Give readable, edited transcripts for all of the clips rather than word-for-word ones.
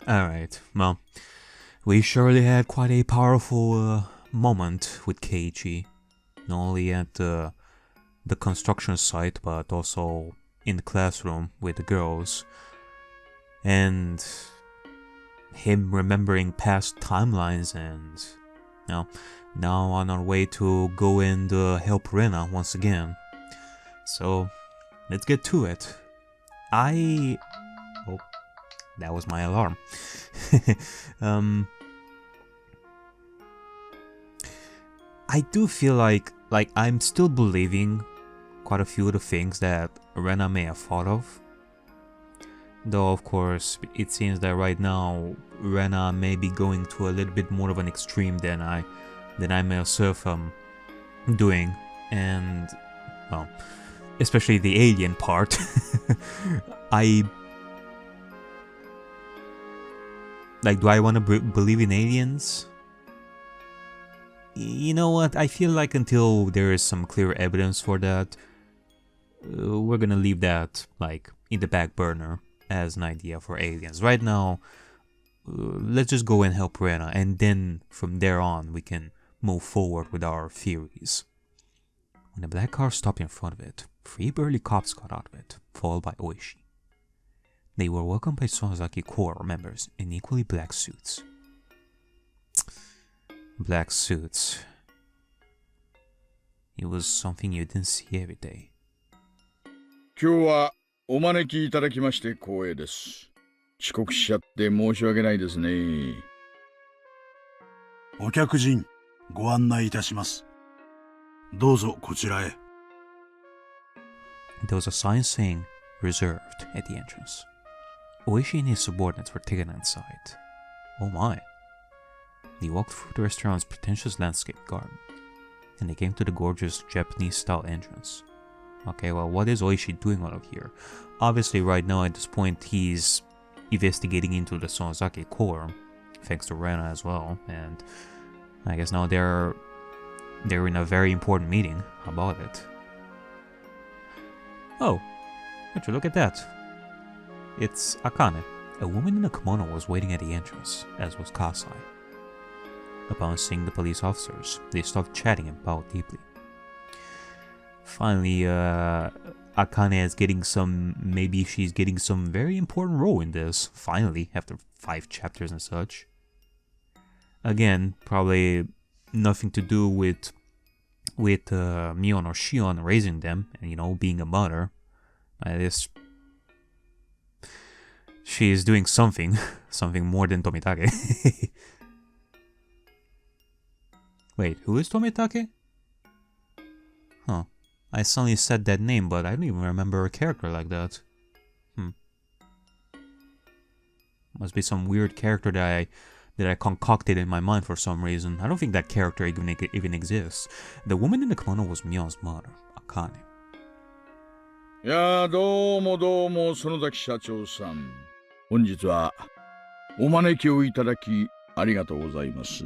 Alright, well, we surely had quite a powerful moment with Keiichi. Not only at the construction site, but also in the classroom with the girls. And him remembering past timelines and, you know, now on our way to go and help Rena once again. So, let's get to it. Oh, that was my alarm. I do feel like I'm still believing quite a few of the things that Rena may have thought of. Though, of course, it seems that right now, Rena may be going to a little bit more of an extreme than I myself am doing. And, well, especially the alien part. Do I want to believe in aliens? You know what, I feel like until there is some clear evidence for that, we're gonna leave that, in the back burner as an idea for aliens. Right now, let's just go and help Rena, and then from there on we can move forward with our theories. When the black car stopped in front of it, 3 burly cops got out of it, followed by Oishi. They were welcomed by Sonozaki Corps members in equally black suits. Black suits. It was something you didn't see every day. 今日はお招きいただきまして光栄です。遅刻しちゃって申し訳ないですね。お客人、ご案内いたします。どうぞこちらへ。There was a sign saying reserved at the entrance. Oishi and his subordinates were taken inside. Oh my. They walked through the restaurant's pretentious landscape garden, and they came to the gorgeous Japanese-style entrance. Okay, well, what is Oishi doing out of here? Obviously, right now at this point, he's investigating into the Sonozaki Corps, thanks to Rena as well, and I guess now they're in a very important meeting about it. Oh, would you look at that? It's Akane. A woman in a kimono was waiting at the entrance, as was Kasai. Upon seeing the police officers, they stopped chatting and bowed deeply. Finally, Akane is getting maybe she's getting some very important role in this, finally, after 5 chapters and such. Again, probably nothing to do with Mion or Shion raising them, and being a mother. She is doing something more than Tomitake. Wait, who is Tomitake? Huh. I suddenly said that name, but I don't even remember a character like that. Must be some weird character that I concocted in my mind for some reason. I don't think that character even exists. The woman in the kimono was Mion's mother, Akane. いやー、どうもどうも、園崎社長さん。本日はお招きをいただきありがとうございます。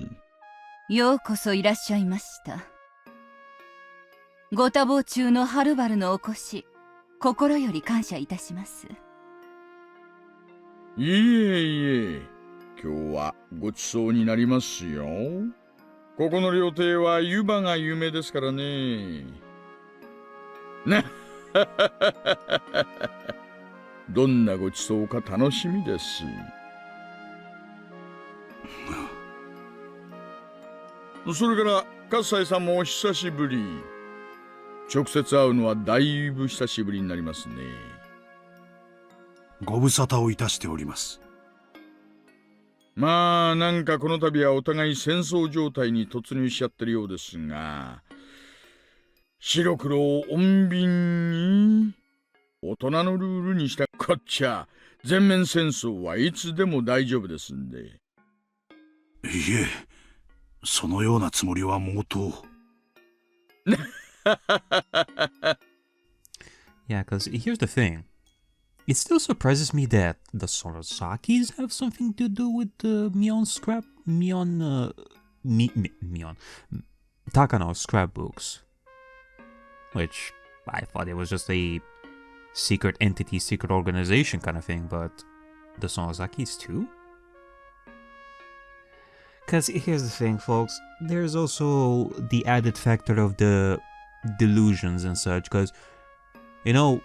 ようこそいらっしゃいました。ご多忙中のはるばるのお越し、心より感謝いたします。いえいえ、今日はごちそうになりますよ。ここの料亭は湯葉が有名ですからね。などんなごちそうか楽しみです。それから葛西さんもお久しぶり。直接会うのはだいぶ久しぶりになりますね。ご無沙汰をいたしております。まあなんかこの度はお互い戦争状態に突入しちゃってるようですが、白黒を穏便に大人のルールにしたこっちゃ全面戦争はいつでも大丈夫ですんで。いえ、そのようなつもりは毛頭。Yeah, because here's the thing. It still surprises me that the Sonozakis have something to do with Takano's scrapbooks. Which, I thought it was just a secret entity, secret organization kind of thing, but the Sonozakis too? Because here's the thing, folks. There's also the added factor of the delusions and such. Because, you know,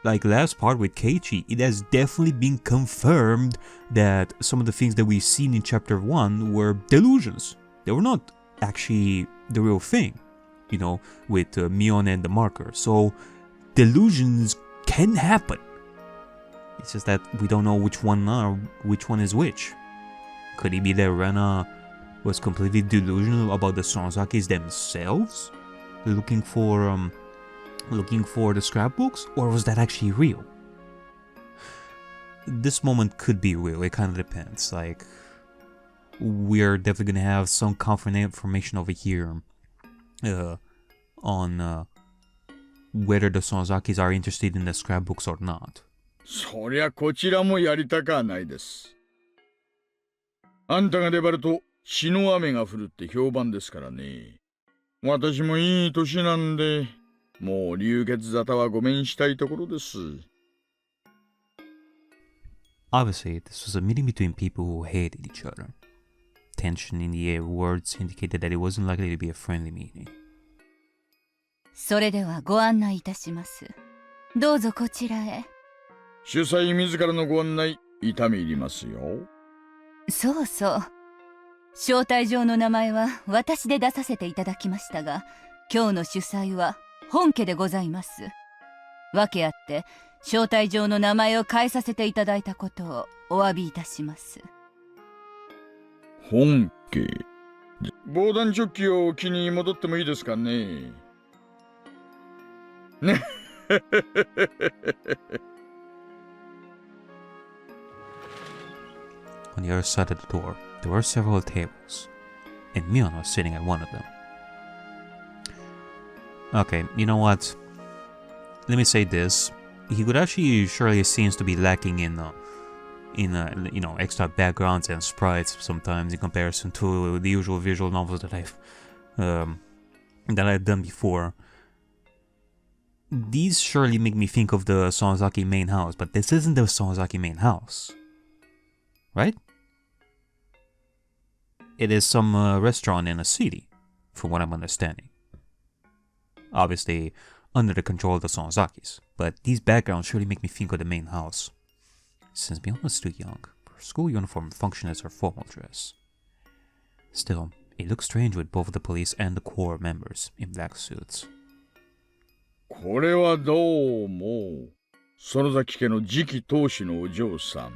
like last part with Keiichi, it has definitely been confirmed that some of the things that we've seen in chapter 1 were delusions. They were not actually the real thing, you know, with Mion and the marker. So, delusions can happen. It's just that we don't know which one is which. Could it be that Rena was completely delusional about the Sonozakis themselves, looking for the scrapbooks, or was that actually real? This moment could be real. It kind of depends. Like, we're definitely gonna have some confident information over here on whether the Sonozakis are interested in the scrapbooks or not. そりゃこちらもやりたかはないです。あんたが粘ると血の雨が降るって評判ですからね。私もいい年なんで、もう流血沙汰はごめんしたいところです。Obviously, this was a meeting between people who hated each other. Tension in the air, words indicated that it wasn't likely to be a friendly meeting. それではご案内いたします。どうぞこちらへ。主催自らのご案内、痛み入りますよ。そうそう。招待状の名前は私で出させていただきましたが、今日の主催は本家でございます。訳あって、招待状の名前を変えさせていただいたことをお詫びいたします。本家。防弾チョッキを着に戻ってもいいですかね。ね。On the other side of the door, there were several tables, and Mion was sitting at one of them. Okay, you know what? Let me say this. Higurashi surely seems to be lacking in you know, extra backgrounds and sprites sometimes in comparison to the usual visual novels that I've done before. These surely make me think of the Sonozaki main house, but this isn't the Sonozaki main house, right? It is some restaurant in a city, from what I'm understanding. Obviously, under the control of the Sonozakis, but these backgrounds surely make me think of the main house. Since Mion was still young, her school uniform functioned as her formal dress. Still, it looked strange with both the police and the Corps members in black suits. これはどうも、園崎家の次期当主のお嬢さん。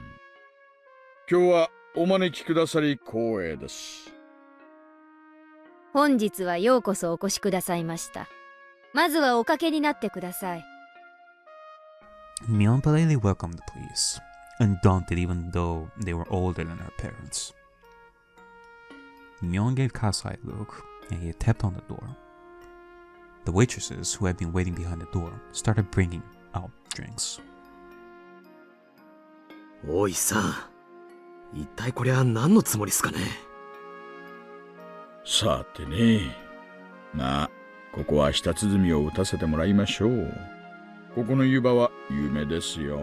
今日はお招きくださり光栄です。本日はようこそお越しくださいました。まずはおかけになってください。Mion politely welcomed the police, undaunted even though they were older than her parents. Mion gave Kasai a look, and he tapped on the door. The waitresses, who had been waiting behind the door, started bringing out drinks. おいさん、一体こりゃ何のつもりっすかね。さてね、まあ、ここは舌鼓を打たせてもらいましょう。ここの湯葉は有名ですよ。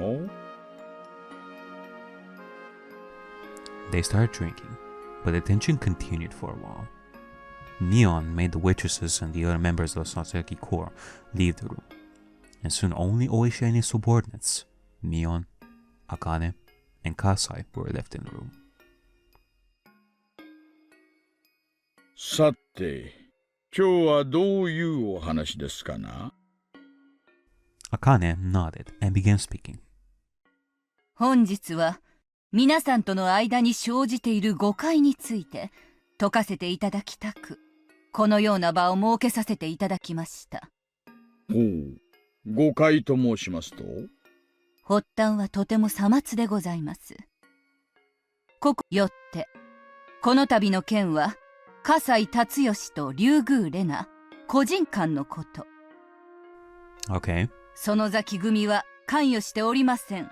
They started drinking, but the tension continued for a while. Mion made the waitresses and the other members of the Sonozaki Corps leave the room, and soon only Oishi and his subordinates, Mion, Akane, and Kasai were left in the room. さて、今日はどういうお話ですかな？ Akane nodded and began speaking. 本日は皆さんとの間に生じている誤解について解かせていただきたく、このような場を設けさせていただきました。ほう、誤解と申しますと？発端はとてもさまつでございます。よって、この度の件は、笠井達義と竜宮レナ、個人間のこと。Okay. 園崎組は関与しておりません。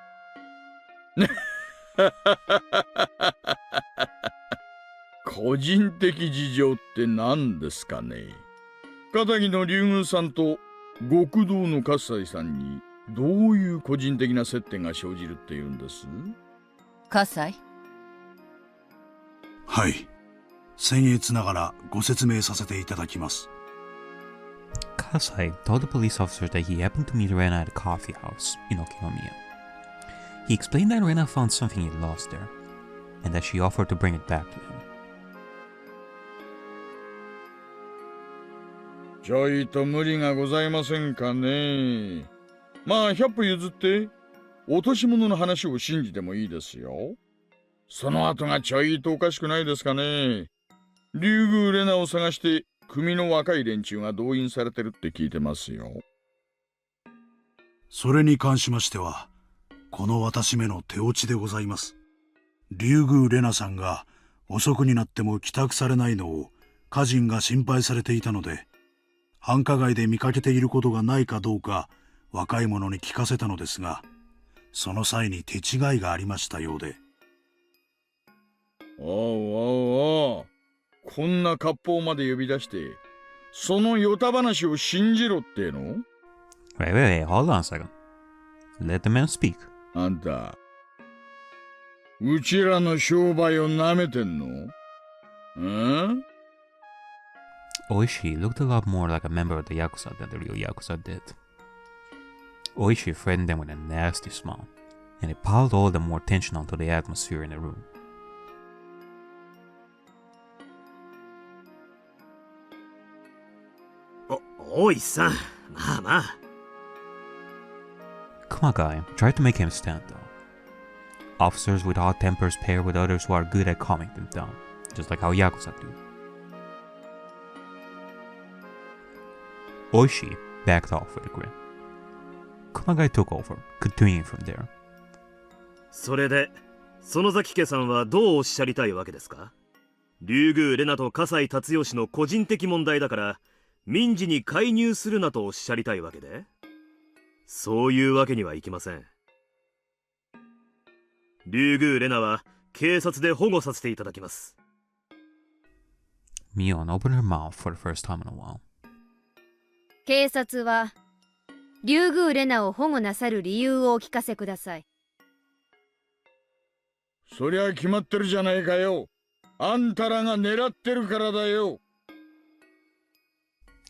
個人的事情って何ですかね？片木の竜宮さんと極道の葛西さんにどういう個人的な接点が生じるっていうんです？葛西、はい。僭越ながらご説明させていただきます。Kasai told the police officer that he happened to meet Rena at a coffee house in Okinomiya. He explained that Rena found something he lost there, and that she offered to bring it back to him. ちょいと無理がございませんかね。まあ100歩譲って落とし物の話を信じてもいいですよ。その後がちょいとおかしくないですかね。竜宮レナを探して組の若い連中が動員されてるって聞いてますよ。それに関しましては、この私めの手落ちでございます。竜宮レナさんが遅くになっても帰宅されないのを家人が心配されていたので、繁華街で見かけていることがないかどうか若い者に聞かせたのですが、その際に手違いがありましたようで。おうおうおう、こんな割烹まで呼び出して、そのヨタ話を信じろっての？ Wait, hold on a second. Let the man speak. あんた、うちらの商売を舐めてんの？Oishi looked a lot more like a member of the Yakuza than the real Yakuza did. Oishi threatened them with a nasty smile, and it piled all the more tension onto the atmosphere in the room. Oi-san, まあまあ。Kumagai tried to make him stand down. Officers with hot tempers pair with others who are good at calming them down, just like how Yakuza do. Oishi backed off with a grin. Kumagai took over, continuing from there. それで、園崎家さんはどうおっしゃりたいわけですか？竜宮レナと葛西達義の個人的問題だから、民事に介入するなとおっしゃりたいわけで？そういうわけにはいきません。竜宮レナは警察で保護させていただきます。Mion opened her mouth for the first time in a while. 警察は竜宮レナを保護なさる理由をお聞かせください。そりゃ決まってるじゃないかよ。あんたらが狙ってるからだよ。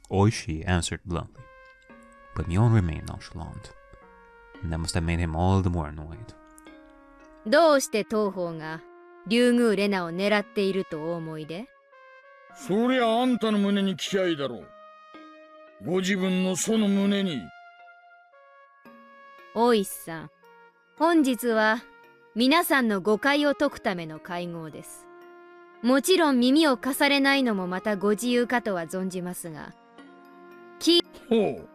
Oishi answered bluntly, but Mion remained nonchalant, and that must have made him all the more annoyed. どうして当方が竜宮レナを狙っているとお思いで？そりゃあんたの胸に聞きゃいいだろう。ご自分のその胸に。大石さん、本日は皆さんの誤解を解くための会合です。もちろん耳を貸されないのもまたご自由かとは存じますが。ほう。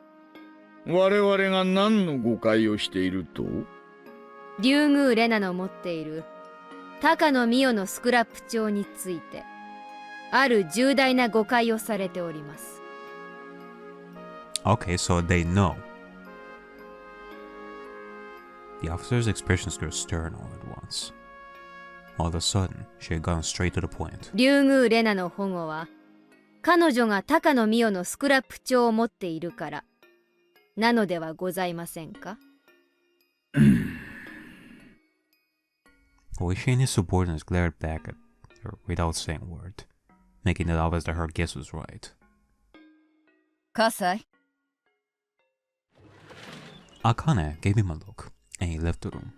我々が何の誤解をしていると？竜宮レナの持っている高野美代のスクラップ帳について、ある重大な誤解をされております。Okay, so they know. The officer's expressions grew stern all at once. All of a sudden, she had gone straight to the point. 竜宮レナの保護は、彼女が高野美代のスクラップ帳を持っているからなのではございませんか？Oishi and his subordinates glared back at her without saying a word, making it obvious that her guess was right. 葛西。 Akane gave him a look, and he left the room.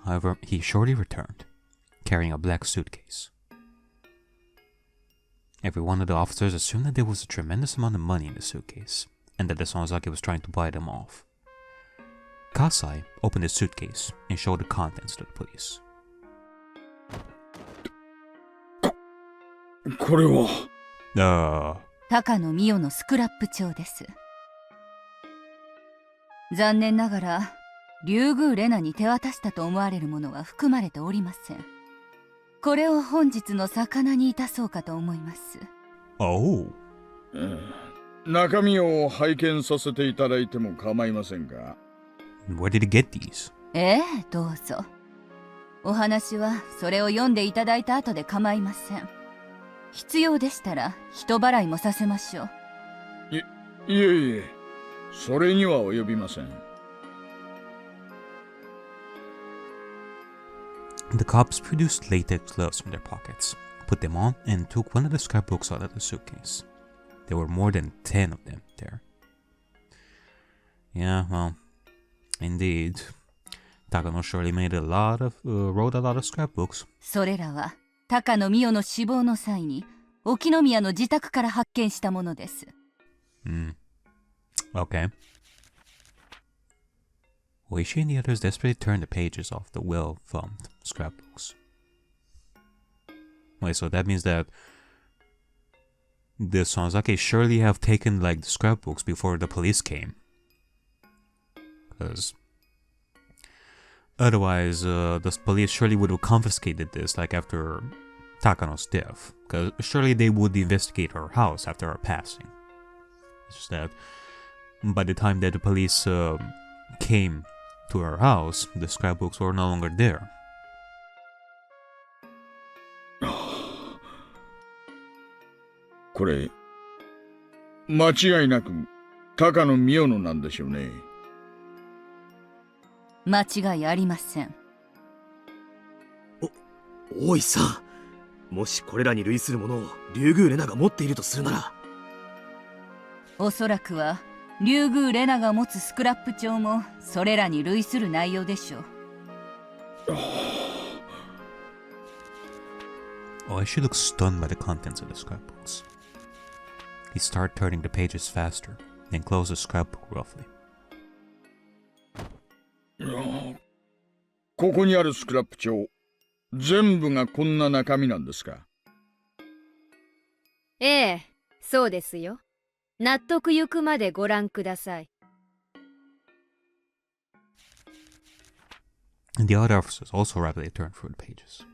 However, he shortly returned, carrying a black suitcase. Every one of the officers assumed that there was a tremendous amount of money in the suitcase, and that the Sonozaki was trying to buy them off. Kasai opened the suitcase and showed the contents to the police. これは。高野美代のスクラップ帳です。残念ながら竜宮レナに手渡したと思われるものは含まれておりません。これを本日の魚にいたそうかと思います。Oh. 中身を拝見させていただいても構いませんか？ Where did he get these? どうぞ。お話はそれを読んでいただいた後で構いません。必要でしたら人払いもさせましょう。いえ、それには及びません。The cops produced latex gloves from their pockets, put them on, and took one of the scrapbooks out of the suitcase. There were more than 10 of them there. Yeah, well, indeed. Takano surely wrote a lot of scrapbooks. それらは高野美代の死亡の際に沖宮の自宅から発見したものです。Okay. Oishi and the others desperately turned the pages off the well-thumbed scrapbooks. Wait, so that means that the Sonozaki surely have taken like the scrapbooks before the police came. Because otherwise, the police surely would have confiscated this like after Takano's death. Because surely they would investigate her house after her passing. It's just that by the time that the police came to her house, the scrapbooks were no longer there. これ間違いなく高野美代のなんでしょうね。間違いありません。おいさん、もしこれらに類するものをリュウグウレナが持っているとするなら、おそらくはリュウグウレナが持つスクラップ帳もそれらに類する内容でしょう。Oishi looked stunned by the contents of the scrapbooks. He started turning the pages faster, then closed the scrapbook roughly. ここにあるスクラップ帳、全部がこんな中身なんですか？ええ、そうですよ。納得ゆくまでご覧ください。The other officers also rapidly turned through the pages.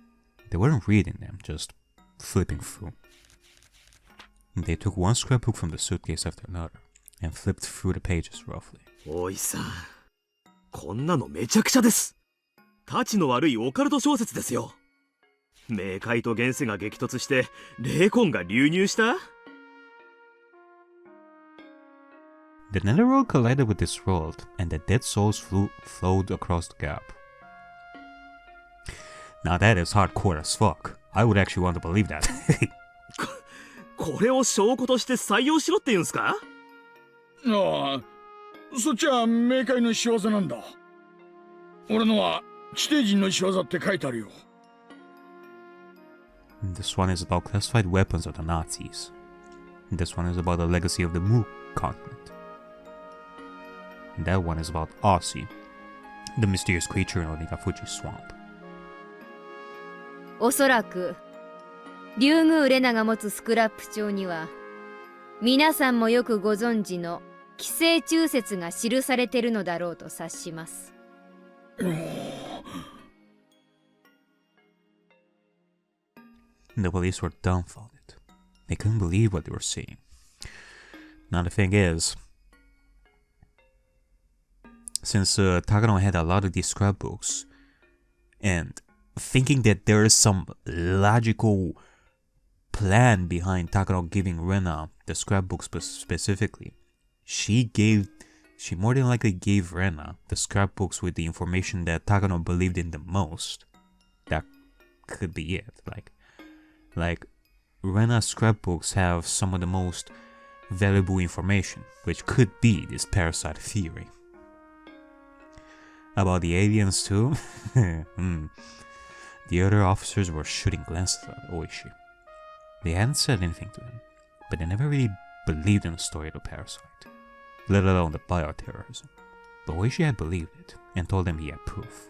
They weren't reading them, just flipping through. They took one scrapbook from the suitcase after another and flipped through the pages roughly. おいさん、こんなのめちゃくちゃです。たちの悪いオカルト小説ですよ。冥界と現世が激突して霊魂が流入した？ The netherworld collided with this world, and the dead souls flowed across the gap. Now that is hardcore as fuck. I would actually want to believe that. これを証拠として採用しろって言うんすか？ああ、そっちは冥界の仕業なんだ。俺のは地底人の仕業って書いてあるよ。This one is about classified weapons of the Nazis. This one is about the legacy of the Mu continent. And that one is about Aussie, the mysterious creature in Onigafuji swamp. おそらくリュウグウレナが持つスクラップ帳には皆さんもよくご存知の寄生虫説が記されているのだろうと察します。The police were dumbfounded. They couldn't believe what they were seeing. Now the thing is, since Takano had a lot of these scrapbooks, and thinking that there is some logical plan behind Takano giving Rena the scrapbooks specifically, she more than likely gave Rena the scrapbooks with the information that Takano believed in the most. That could be it. Like Rena's scrapbooks have some of the most valuable information, which could be this parasite theory. About the aliens too? The other officers were shooting glances at Oishi. They hadn't said anything to him, but they never really believed in the story of the parasite, let alone the bioterrorism. But Oishi had believed it, and told them he had proof.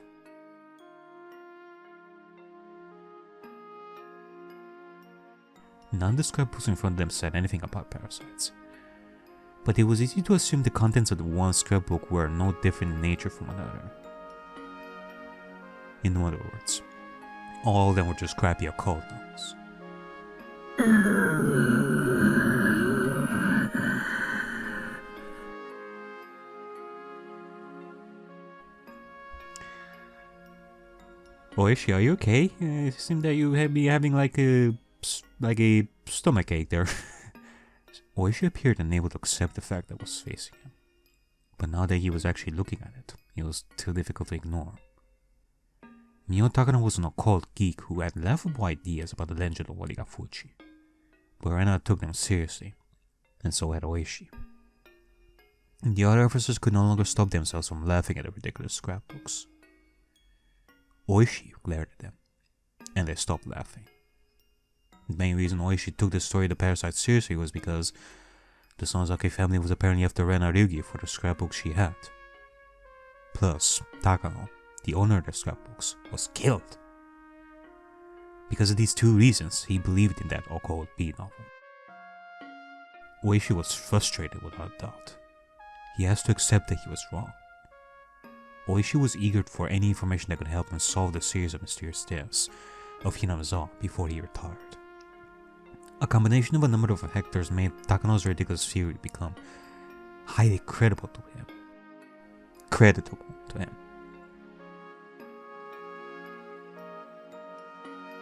None of the scrapbooks in front of them said anything about parasites, but it was easy to assume the contents of the one scrapbook were no different in nature from another. In other words, all of them were just crappy occult novels. Oishi, are you okay? It seemed that you had be having like a stomach ache there. Oishi appeared unable to accept the fact that was facing him. But now that he was actually looking at it, it was too difficult to ignore. Mio Takano was an occult geek who had laughable ideas about the legend of Origafuchi, but Rena took them seriously, and so had Oishi. The other officers could no longer stop themselves from laughing at the ridiculous scrapbooks. Oishi glared at them, and they stopped laughing. The main reason Oishi took the story of the parasite seriously was because the Sonozaki family was apparently after Rena Ryugi for the scrapbooks she had. Plus, Takano, the owner of the scrapbooks, was killed. Because of these two reasons, he believed in that occult B-novel. Oishi was frustrated without doubt. He has to accept that he was wrong. Oishi was eager for any information that could help him solve the series of mysterious deaths of Hinamizawa before he retired. A combination of a number of factors made Takano's ridiculous theory become highly creditable to him.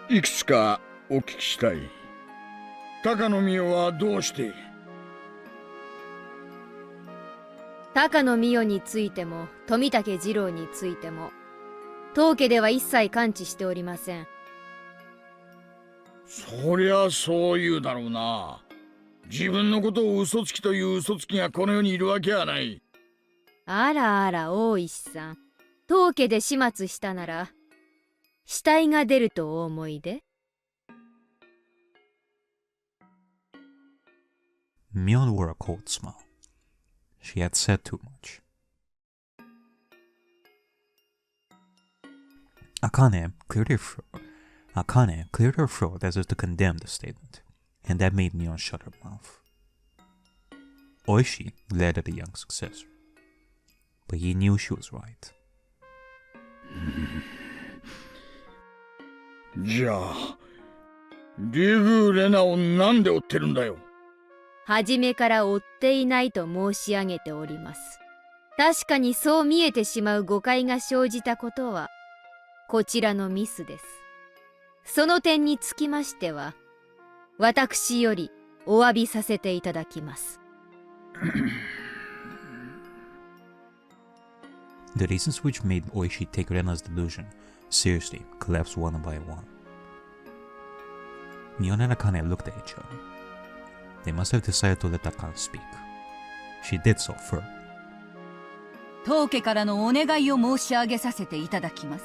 いくつかお聞きしたい。高野美代はどうして？高野美代についても富武二郎についても当家では一切関知しておりません。そりゃそう言うだろうな。自分のことを嘘つきという嘘つきがこの世にいるわけはない。あらあら大石さん、当家で始末したなら死体が出るとお思いで。Mion wore a cold smile. She had said too much. Akane cleared her throat as if to condemn the statement, and that made Mion shut her mouth. Oishi glared at the young successor, but he knew she was right. じゃあ、竜宮レナをなんで追ってるんだよ。初めから追っていないと申し上げております。確かにそう見えてしまう誤解が生じたことはこちらのミスです。その点につきましては私よりお詫びさせていただきます。The reasons which made Oishi take Rena's delusion seriously collapsed one by one. Mion and Akane looked at each other. They must have decided to let Akane speak. She did so first. 当家からのお願いを申し上げさせていただきます。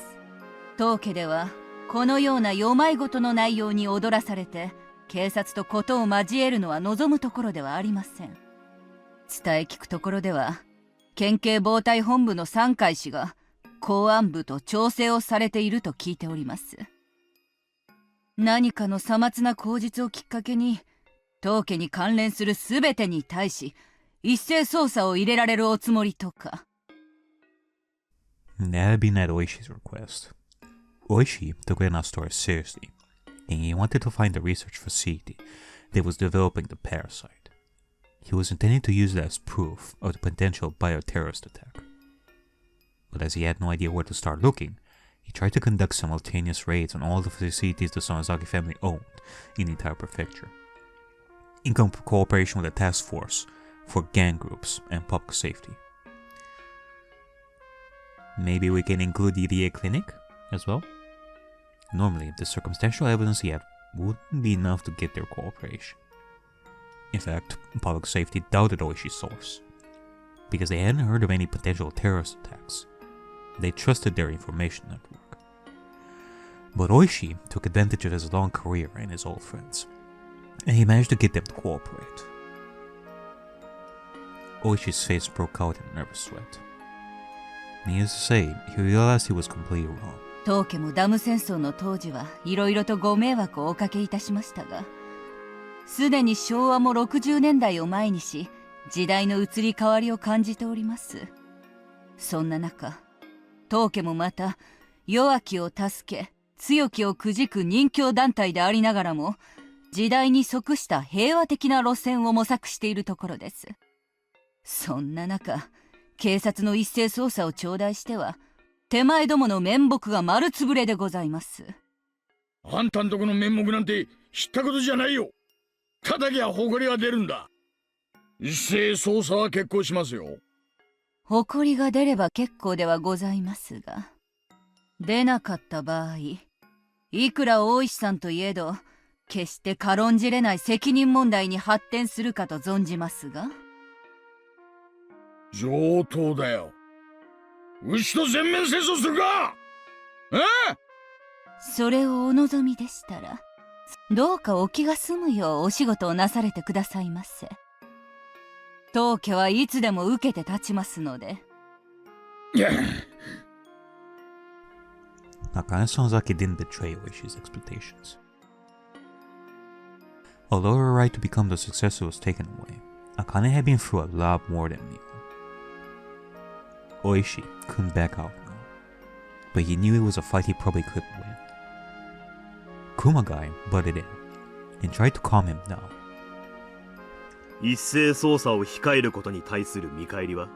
当家ではこのような世まいごとの内容に踊らされて警察と事を交えるのは望むところではありません。伝え聞くところでは県警防対本部の三海氏が公安部と調整をされていると聞いております。何かのさまつな口実をきっかけに当家に関連するすべてに対し一斉捜査を入れられるおつもりとか。That had been at Oishi's request. Oishi took Rena's story seriously, and he wanted to find the research facility that was developing the parasite. He was intending to use it as proof of the potential bioterrorist attack. But as he had no idea where to start looking, he tried to conduct simultaneous raids on all the facilities the Sonozaki family owned in the entire prefecture, in cooperation with the task force for gang groups and public safety. Maybe we can include the VA clinic as well? Normally, the circumstantial evidence he had wouldn't be enough to get their cooperation. In fact, public safety doubted Oishi's source. Because they hadn't heard of any potential terrorist attacks, they trusted their information network. But Oishi took advantage of his long career and his old friends, and he managed to get them to cooperate. Oishi's face broke out in a nervous sweat. Needless to say, he realized he was completely wrong. 当家もダム戦争の当時はいろいろとご迷惑をおかけいたしましたが、すでに昭和も60年代を前にし、時代の移り変わりを感じております。そんな中、当家もまた弱きを助け、強きをくじく任教団体でありながらも、時代に即した平和的な路線を模索しているところです。そんな中、警察の一斉捜査を頂戴しては、手前どもの面目が丸つぶれでございます。あんたんとこの面目なんて知ったことじゃないよ。叩きゃ誇りが出るんだ。一斉捜査は決行しますよ。誇りが出れば結構ではございますが。出なかった場合、いくら大石さんといえど、決して軽んじれない責任問題に発展するかと存じますが。上等だよ。牛と全面戦争するか。それをお望みでしたら、どうかお気が済むようお仕事をなされてくださいませ。当家はいつでも受けて立ちますので。Akane Sonozaki didn't betray Oishi's expectations. Although her right to become the successor was taken away, Akane had been through a lot more than Mio. Oishi couldn't back out now, but he knew it was a fight he probably couldn't win. Kumagai butted in and tried to calm him down. 一斉捜査を控えることに対する見返りは？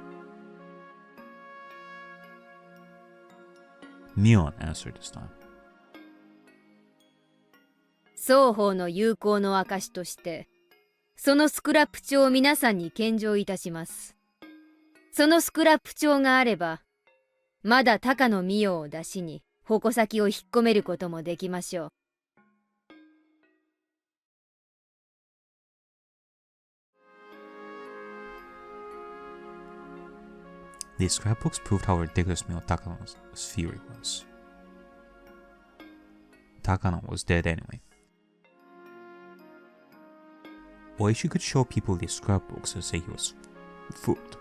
Mion answered this time. 双方の友好の証として、そのスクラップ帳を皆さんに献上いたします。そのスクラップ帳があれば、まだ高野美代を出しに矛先を引っ込めることもできましょう。These scrapbooks proved how ridiculous Mio Takano's fury was. Takano was dead anyway. Oishi could show people these scrapbooks and say he was fooled.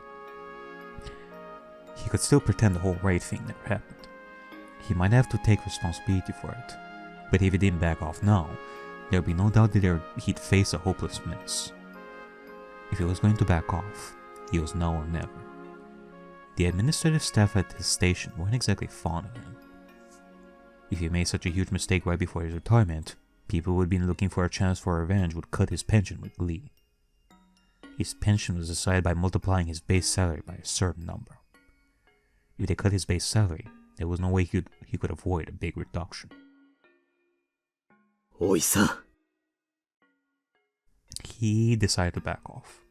He could still pretend the whole raid thing never happened. He might have to take responsibility for it, but if he didn't back off now, there'd be no doubt that he'd face a hopeless mess. If he was going to back off, he was now or never. The administrative staff at his station weren't exactly fond of him. If he made such a huge mistake right before his retirement, people who had been looking for a chance for revenge would cut his pension with glee. His pension was decided by multiplying his base salary by a certain number. If they cut his base salary, there was no way he could avoid a big reduction. 大石さん。 He decided to back off.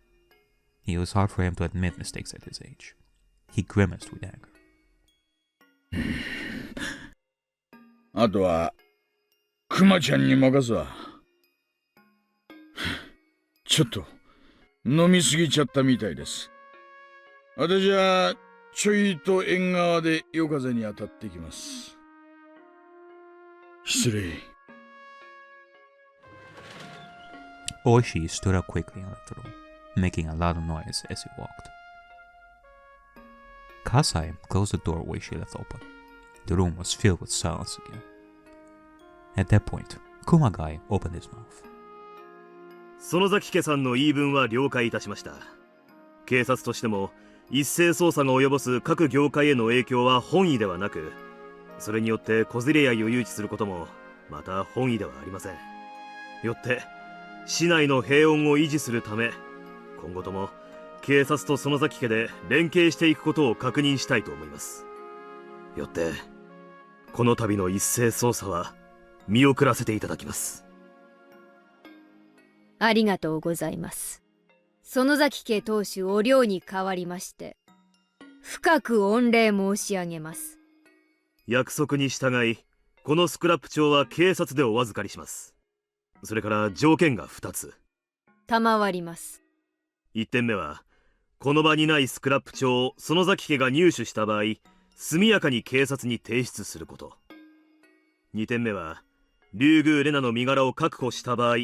It was hard for him to admit mistakes at his age. He grimaced with anger. あとはクマちゃんに任すわ。ちょっと飲みすぎちゃったみたいです。私はちょいと縁側で夜風に当たってきます。失礼。Oishi stood up quickly and left the room, making a loud noise as he walked. Kasai closed the door Oishi left open. The room was filled with silence again. At that point, Kumagai opened his mouth. 園崎家さんの言い分は了解いたしました。警察としても一斉捜査が及ぼす各業界への影響は本意ではなく、それによって小競り合いを誘致することもまた本意ではありません。よって市内の平穏を維持するため、今後とも警察と園崎家で連携していくことを確認したいと思います。よってこの度の一斉捜査は見送らせていただきます。ありがとうございます。園崎家当主お領に代わりまして、深く御礼申し上げます。約束に従い、このスクラップ帳は警察でお預かりします。それから条件が2つ。賜ります。1点目は、この場にないスクラップ帳を園崎家が入手した場合、速やかに警察に提出すること。2点目は、竜宮レナの身柄を確保した場合、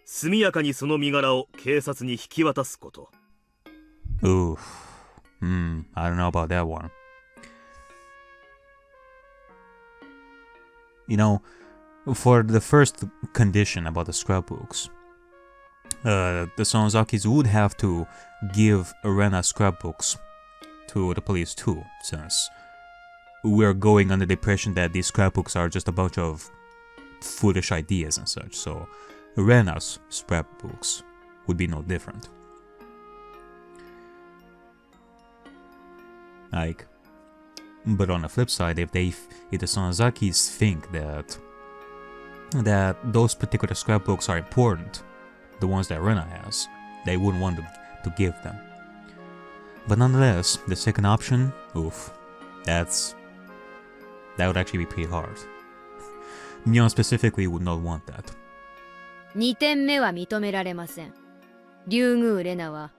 速やかにその身柄を警察に引き渡すこと。Oof. I don't know about that one. You know, for the first condition about the scrapbooks, the Sonozakis would have to give Rena scrapbooks to the police too, since we're going under the impression that these scrapbooks are just a bunch of foolish ideas and such, so Rena's scrapbooks would be no different. But on the flip side, if the Sonozakis think that those particular scrapbooks are important, the ones that Rena has, they wouldn't want to give them. But nonetheless, the second option, oof, that's That would actually be pretty hard. Mion specifically would not want that. 2点目は認められません。竜宮レナは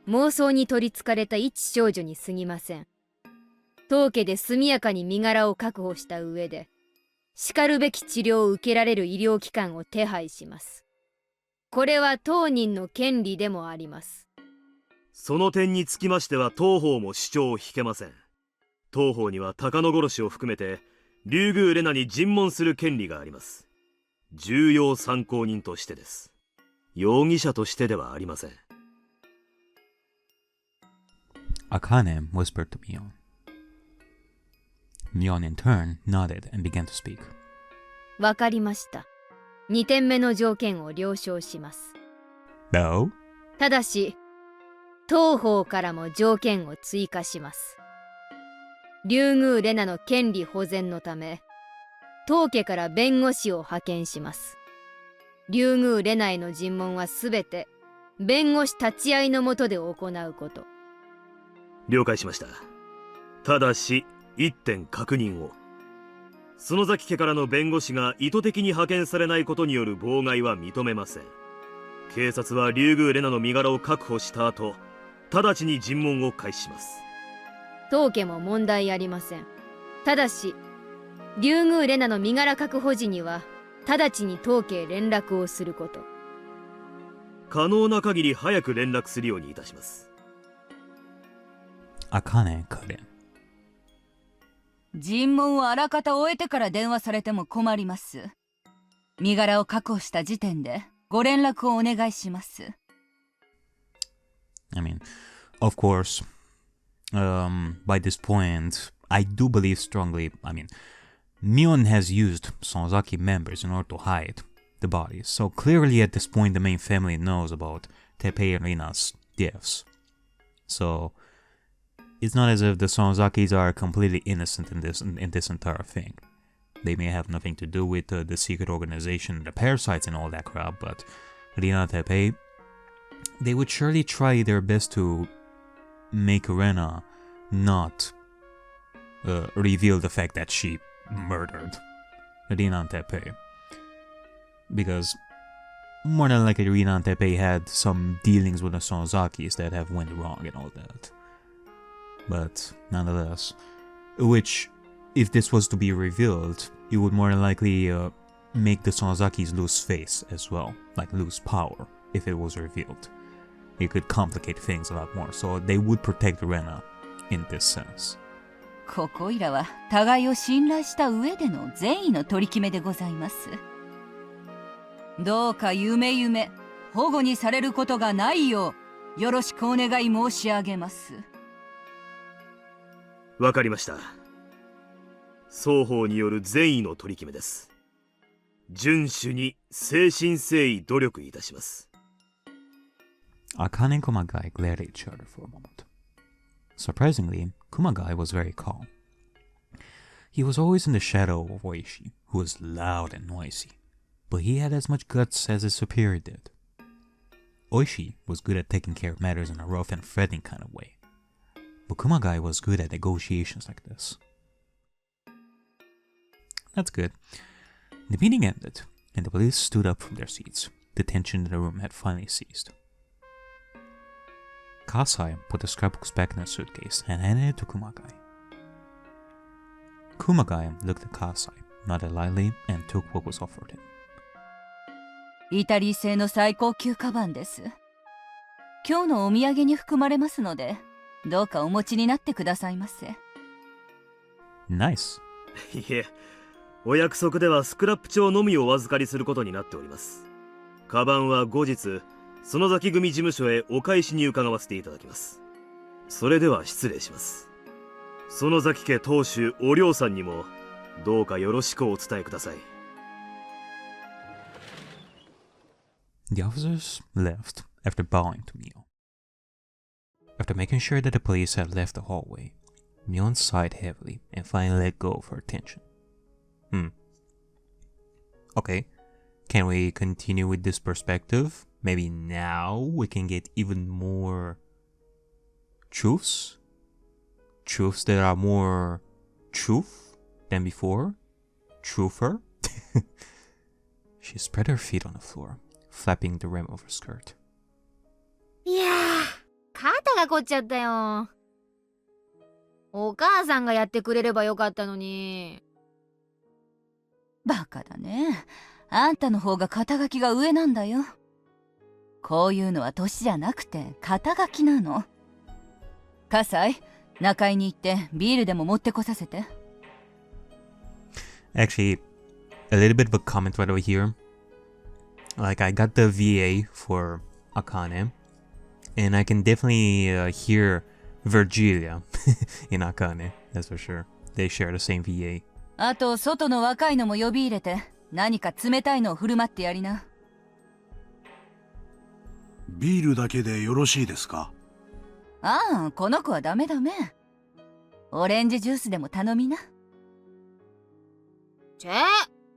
妄想に取りつかれた一少女に過ぎません。当家で速やかに身柄を確保した上で、しかるべき治療を受けられる医療機関を手配します。これは当人の権利でもあります。その点につきましては当方も主張を引けません。当方には高野殺しを含めて竜宮レナに尋問する権利があります。重要参考人としてです。容疑者としてではありません。Akane whispered to Mion. Mion in turn nodded and began to speak. わかりました。2点目の条件を了承します。No? ただし、当方からも条件を追加します。竜宮レナの権利保全のため、当家から弁護士を派遣します。竜宮レナへの尋問はすべて弁護士立ち会いの下で行うこと。了解しました。ただし一点確認を。園崎家からの弁護士が意図的に派遣されないことによる妨害は認めません。警察は竜宮レナの身柄を確保した後、直ちに尋問を開始します。当家も問題ありません。ただし竜宮レナの身柄確保時には直ちに当家へ連絡をすること。可能な限り早く連絡するようにいたします。Akane cut in. 尋問をあらかた終えてから電話されても困ります。身柄を確保した時点でご連絡をお願いします。I mean, of course, by this point, I do believe strongly, Mion has used Sonozaki members in order to hide the bodies, so clearly at this point the main family knows about Teppei and Rena's deaths. So, it's not as if the Sonozakis are completely innocent in this entire thing. They may have nothing to do with the secret organization, the parasites and all that crap, but Rena and Teppei, they would surely try their best to make Rena not reveal the fact that she murdered Rena and Teppei. Because more than likely Rena and Teppei had some dealings with the Sonozakis that have went wrong and all that. But nonetheless, which, if this was to be revealed, it would more than likely make the Sonozakis lose face as well, like lose power if it was revealed. It could complicate things a lot more, so they would protect Rena in this sense. ここいらは互いを信頼した上での善意の取り決めでございます。どうか夢保護にされることがないようよろしくお願い申し上げます。わかりました。双方による善意の取り決めです。遵守に誠心誠意努力いたします。Akane and Kumagai glared at each other for a moment. Surprisingly, Kumagai was very calm. He was always in the shadow of Oishi, who was loud and noisy, but he had as much guts as his superior did. Oishi was good at taking care of matters in a rough and threatening kind of way, but Kumagai was good at negotiations like this. That's good. The meeting ended, and the police stood up from their seats. The tension in the room had finally ceased. Kasai put the scrapbooks back in the suitcase and handed it to Kumagai. Kumagai looked at Kasai, nodded lightly, and took what was offered him. イタリー製の最高級カバンです。今日のお土産に含まれますので、どうかお持ちになってくださいませ。Nice. いえ、お約束ではスクラップ帳のみお預かりすることになっております。カバンは後日、園崎組事務所へお返しに伺わせていただきます。それでは失礼します。園崎家当主お涼さんにもどうかよろしくお伝えください。The officers left after bowing to Mio. After making sure that the police had left the hallway, Mion sighed heavily and finally let go of her attention. Okay, can we continue with this perspective? Maybe now we can get even more truths? Truths that are more truth than before? Truther? She spread her feet on the floor, flapping the rim of her skirt. いやー、肩が凝っちゃったよ。お母さんがやってくれればよかったのに。バカだね。あんたの方が肩書きが上なんだよ。こういうのは年じゃなくて肩書きなの。葛西、中井に行ってビールでも持ってこさせて。Actually, a little bit of a comment right over here. Like, I got the VA for Akane, and I can definitely hear Virgilia in Akane, that's for sure. They share the same VA. あと、外の若いのも呼び入れて、何か冷たいのを振る舞ってやりな。ビールだけでよろしいですか？ああ、この子はダメダメ。オレンジジュースでも頼みな。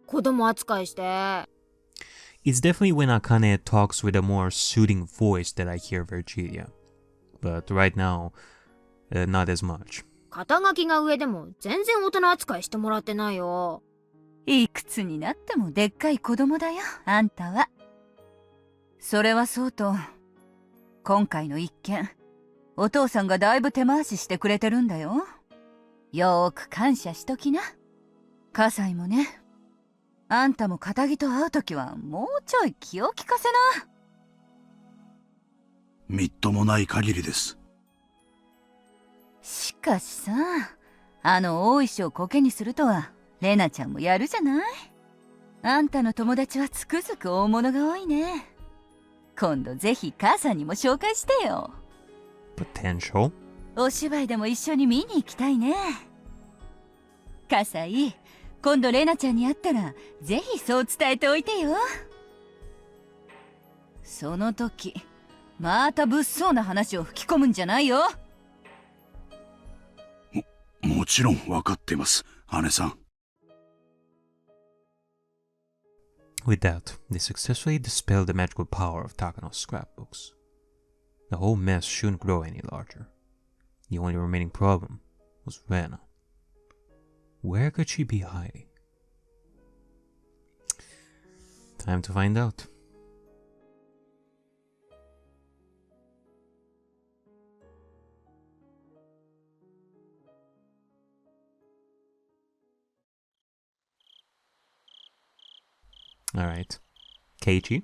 子供扱いして。It's definitely when Akane talks with a more soothing voice that I hear Virgilia. But right now, not as much. 肩書きが上でも全然大人扱いしてもらってないよ。いくつになってもでっかい子供だよ、あんたは。それはそうと、今回の一件、お父さんがだいぶ手回ししてくれてるんだよ。よーく感謝しときな。葛西もね。あんたも肩着と会うときはもうちょい気を利かせな。みっともない限りです。しかしさ、あの大石をコケにするとはレナちゃんもやるじゃない。あんたの友達はつくづく大物が多いね。今度ぜひ母さんにも紹介してよ。Potential? お芝居でも一緒に見に行きたいね。葛西、今度レナちゃんに会ったらぜひそう伝えておいてよ。その時また物騒な話を吹き込むんじゃないよ。もちろん分かってます、姉さん。With that, they successfully dispelled the magical power of Takano's scrapbooks. The whole mess shouldn't grow any larger. The only remaining problem was Rena. Where could she be hiding? Time to find out. Alright. Keiichi.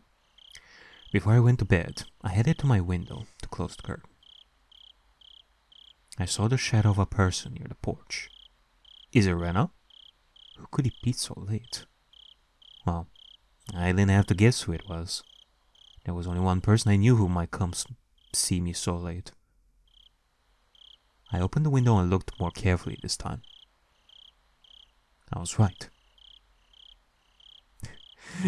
Before I went to bed, I headed to my window to close the curtain. I saw the shadow of a person near the porch. Is it Rena? Who could it be so late? Well, I didn't have to guess who it was. There was only one person I knew who might come see me so late. I opened the window and looked more carefully this time. I was right.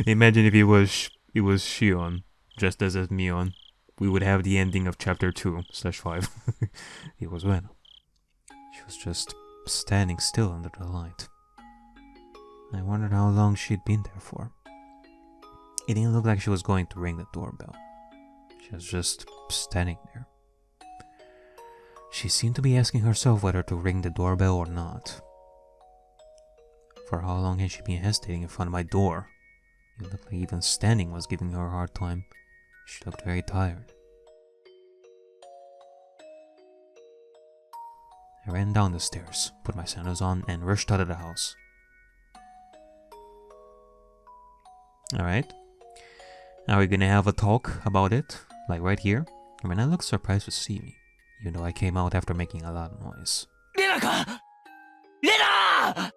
Imagine if it was Shion, just as Mion. We would have the ending of chapter 2/5. It was Rena. She was just standing still under the light. I wondered how long she'd been there for. It didn't look like she was going to ring the doorbell. She was just standing there. She seemed to be asking herself whether to ring the doorbell or not. For how long had she been hesitating in front of my door? It looked like even standing was giving her a hard time. She looked very tired. I ran down the stairs, put my sandals on, and rushed out of the house. Alright. Now we're gonna have a talk about it, like right here. Rena looked surprised to see me, even though I came out after making a lot of noise. Rena! Rena!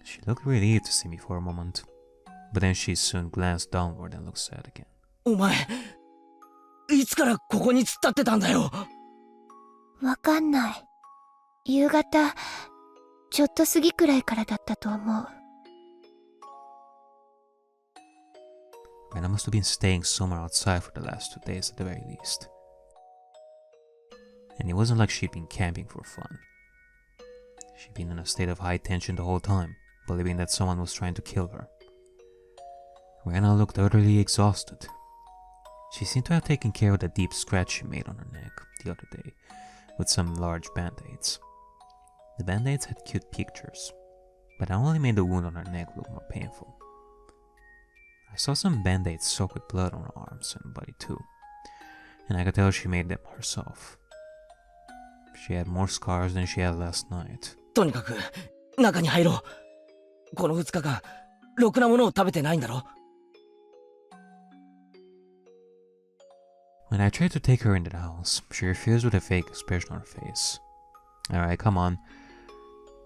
She looked relieved to see me for a moment, but then she soon glanced downward and looked sad again. お前、いつからここに突っ立ってたんだよ。わかんない。夕方、ちょっと過ぎくらいからだったと思う。Rena must have been staying somewhere outside for the last 2 days at the very least. And it wasn't like she'd been camping for fun. She'd been in a state of high tension the whole time, believing that someone was trying to kill her. Rena looked utterly exhausted. She She seemed to have taken care of the deep scratch she made on her neck the other day with some large band-aids. The band-aids had cute pictures, but that only made the wound on her neck look more painful. I saw some band-aids soaked with blood on her arms and body too, and I could tell she made them herself. She had more scars than she had last night. とにかく中に入ろう。この2日間ろくなものを食べてないんだろ。 When I tried to take her into the house, she refused with a fake expression on her face. Alright, come on.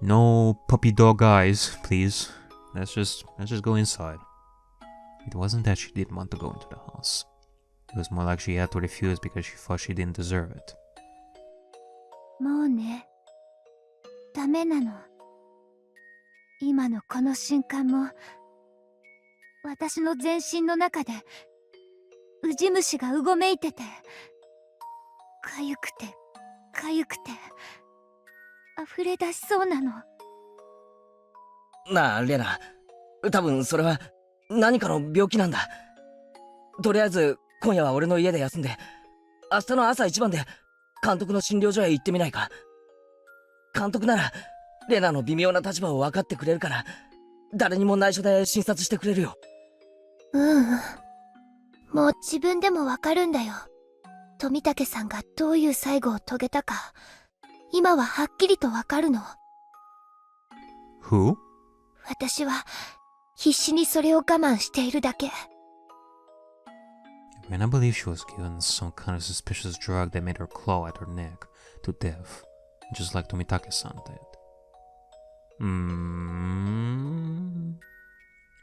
No puppy dog eyes, please. Let's just go inside. It wasn't that she didn't want to go into the house. It was more like she had to refuse because she thought she didn't deserve it. もうね、ダメなの。今のこの瞬間も、私の全身の中で、ウジ虫がうごめいてて、かゆくて、かゆくて、溢れ出しそうなの。なあ、レナ。多分それは何かの病気なんだ。とりあえず、今夜は俺の家で休んで、明日の朝一番で、監督の診療所へ行ってみないか。監督ならレナの微妙な立場を分かってくれるから、誰にも内緒で診察してくれるよ。もう自分でも分かるんだよ。富武さんがどういう最後を遂げたか、今ははっきりと分かるの。 Who? 私は必死にそれを我慢しているだけ。 Rena believed she was given some kind of suspicious drug that made her claw at her neck to death, just like Tomitake-san did.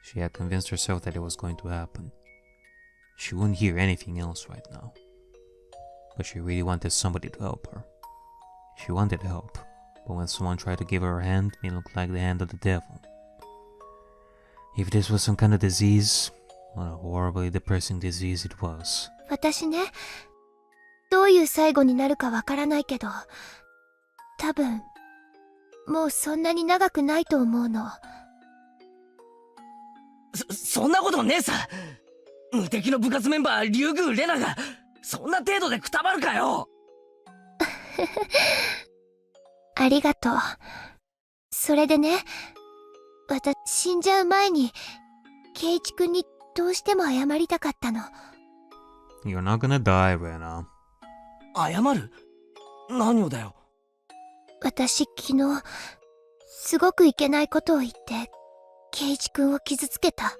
She had convinced herself that it was going to happen. She wouldn't hear anything else right now. But she really wanted somebody to help her. She wanted help, but when someone tried to give her a hand, it looked like the hand of the devil. If this was some kind of disease, what a horribly depressing disease it was. 私ね、どういう最後になるかわからないけど、多分もうそんなに長くないと思うの。そんなことねえさ。無敵の部活メンバー竜宮レナがそんな程度でくたばるかよ。ありがとう。それでね、私死んじゃう前に圭一くんにどうしても謝りたかったの。 You're not gonna die, Rena. 謝る？何をだよ。私昨日すごくいけないことを言って圭一くんを傷つけた。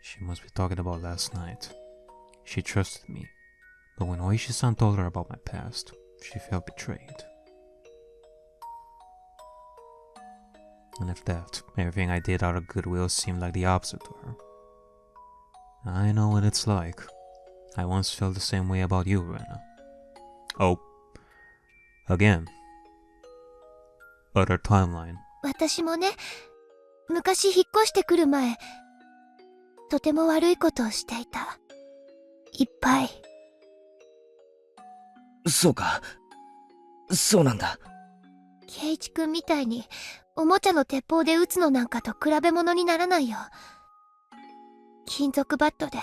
She must be talking about last night. She trusted me, but when Oishi-san told her about my past, she felt betrayed. And if that, everything I did out of goodwill seemed like the opposite to her. I know what it's like. I once felt the same way about you, Rena. Oh. Again. Other timeline. 私もね、昔引っ越してくる前、とても悪いことをしていた。いっぱい。そうか。そうなんだ。圭一くんみたいにおもちゃの鉄砲で撃つのなんかと比べ物にならないよ。金属バットで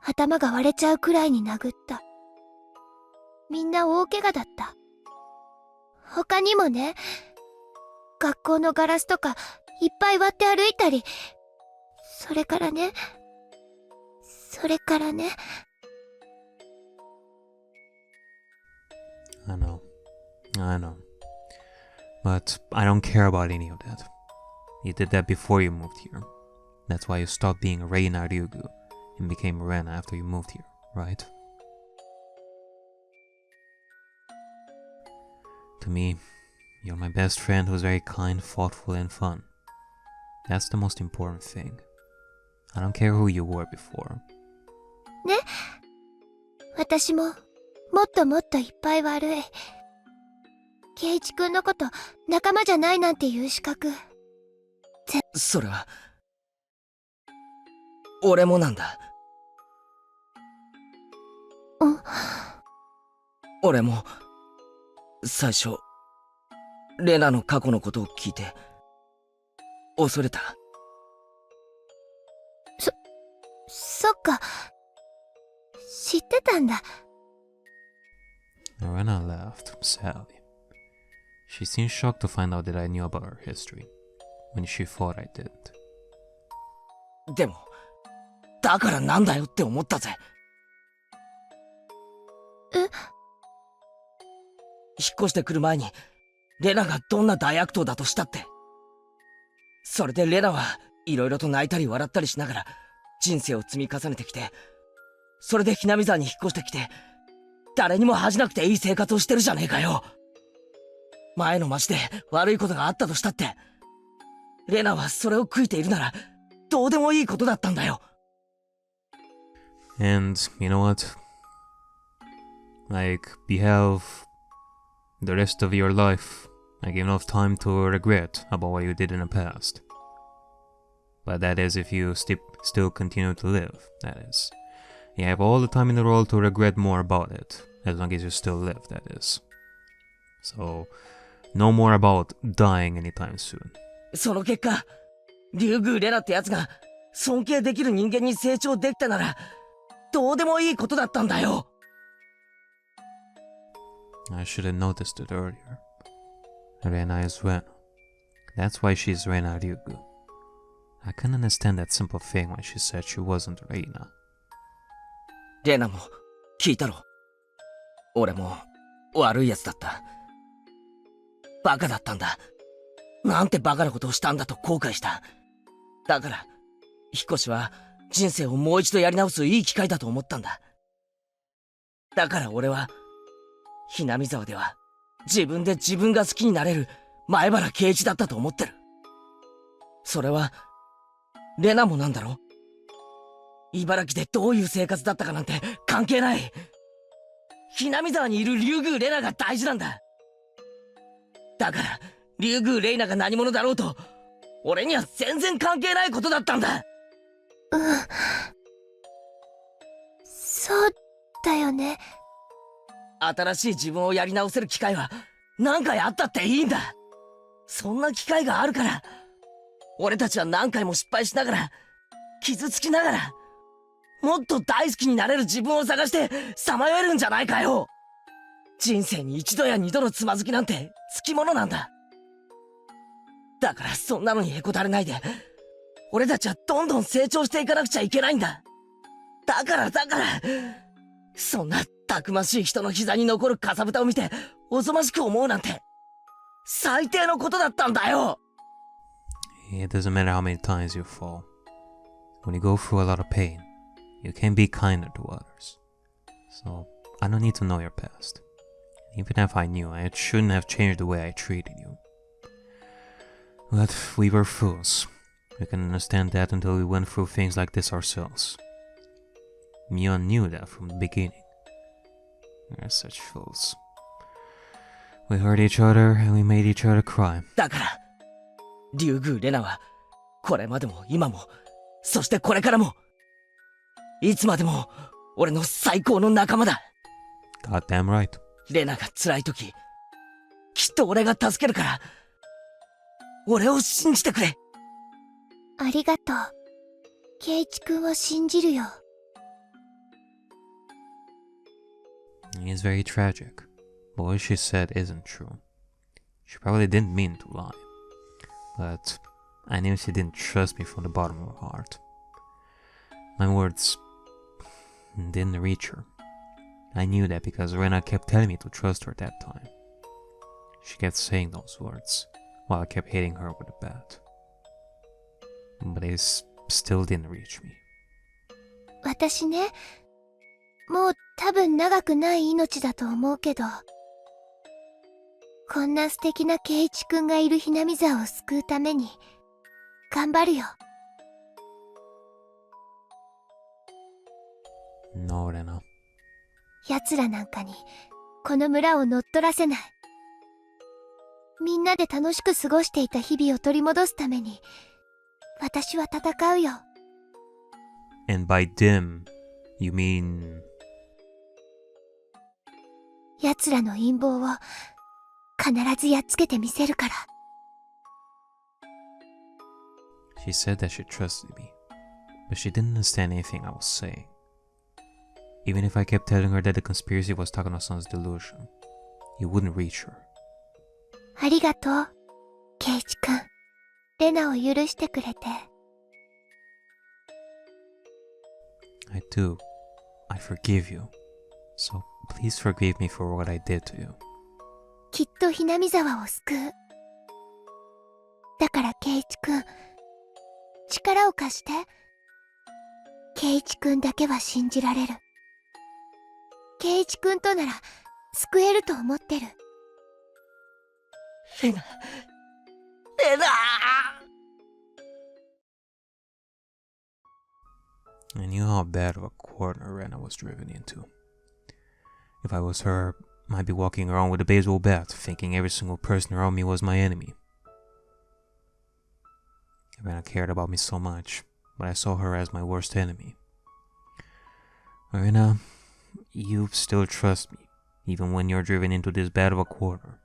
頭が割れちゃうくらいに殴った。みんな大怪我だった。他にもね、学校のガラスとかいっぱい割って歩いたり、それからね。I know. But I don't care about any of that. You did that before you moved here. That's why you stopped being Reina Ryugu and became Rena after you moved here, right? To me, you're my best friend who's very kind, thoughtful, and fun. That's the most important thing. I don't care who you were before. ね、私ももっともっといっぱい悪い。圭一くんのこと仲間じゃないなんていう資格。それは俺もなんだ。俺も最初レナの過去のことを聞いて恐れた。そっか、知ってたんだ。Rena laughed sadly. She seemed shocked to find out that I knew about her history, when she thought I didn't. でも、だからなんだよって思ったぜ。え？引っ越してくる前に、レナがどんな大悪党だとしたって。それでレナはいろいろと泣いたり笑ったりしながら人生を積み重ねてきて、それでひなみ沢に引っ越してきて、誰にも恥じなくていい生活をしてるじゃねえかよ。前の町で悪いことがあったとしたって、レナはそれを悔いているなら、どうでもいいことだったんだよ。And you know what? Like, behave the rest of your life, like enough time to regret about what you did in the past. But that is if you still continue to live, that is. You have all the time in the world to regret more about it, as long as you still live, that is. So, no more about dying anytime soon. その結果、竜宮レナってやつが尊敬できる人間に成長できたなら、どうでもいいことだったんだよ。I should have noticed it earlier. Rena is Rena. That's why she's Rena Ryugu. I couldn't understand that simple thing when she said she wasn't Rena. レナも聞いたろ。俺も悪いやつだった。バカだったんだ。なんてバカなことをしたんだと後悔した。だから、引っ越しは人生をもう一度やり直すいい機会だと思ったんだ。だから俺は、ひなみ沢では自分で自分が好きになれる前原圭一だったと思ってる。それは、レナもなんだろ？茨城でどういう生活だったかなんて関係ない。ひなみ沢にいる竜宮レナが大事なんだ。だから、竜宮レイナが何者だろうと、俺には全然関係ないことだったんだ。うん。そうだよね。新しい自分をやり直せる機会は何回あったっていいんだ。そんな機会があるから、俺たちは何回も失敗しながら、傷つきながら、もっと大好きになれる自分を探してさまよえるんじゃないかよ。人生に一度や二度のつまずきなんてつきものなんだ。だからそんなのにへこたれないで、俺たちはどんどん成長していかなくちゃいけないんだ。だから、そんなたくましい人の膝に残るかさぶたを見て、おぞましく思うなんて、最低のことだったんだよ。It doesn't matter how many times you fall. When you go through a lot of pain, you can be kinder to others. So, I don't need to know your past. Even if I knew, I shouldn't have changed the way I treated you. But we were fools. We can understand that until we went through things like this ourselves. Mion knew that from the beginning. We're such fools. We hurt each other and we made each other cry. だから、竜宮レナは、これまでも今も、そしてこれからも、いつまでも、俺の最高の仲間だ。Goddamn right. レナが辛い時、きっと俺が助けるから、俺を信じてくれ。ありがとう。圭一君を信じるよ。It's very tragic, but what she said isn't true. She probably didn't mean to lie, but I knew she didn't trust me from the bottom of her heart. My words didn't reach her. I knew that because Rena kept telling me to trust her at that time. She kept saying those words, while I kept hitting her with a bat. But it still didn't reach me. 私ね、もう多分長くない命だと思うけど、こんな素敵な圭一君がいるひなみ沢を救うために頑張るよ。No, Rena. 奴らなんかにこの村を乗っ取らせない。みんなで楽しく過ごしていた日々を取り戻すために私は戦うよ。And by them, you mean... 奴らの陰謀を必ずやっつけてみせるから。She said that she trusted me, but she didn't understand anything I was saying. Even if I kept telling her that the conspiracy was Takano-san's delusion, it wouldn't reach her. ありがとう、圭一くん。レナを許してくれて。I do. I forgive you. So please forgive me for what I did to you. きっとHinamizawaを救う。だから圭一くん、力を貸して。圭一くんだけは信じられる。圭一くんとなら救えると思ってる。レナ、レナ I knew how bad of a corner Rena was driven into. If I was her, I'd be walking around with a baseball bat, thinking every single person around me was my enemy. Rena cared about me so much, but I saw her as my worst enemy. Rena, you still trust me, even when you're driven into this bad of a corner.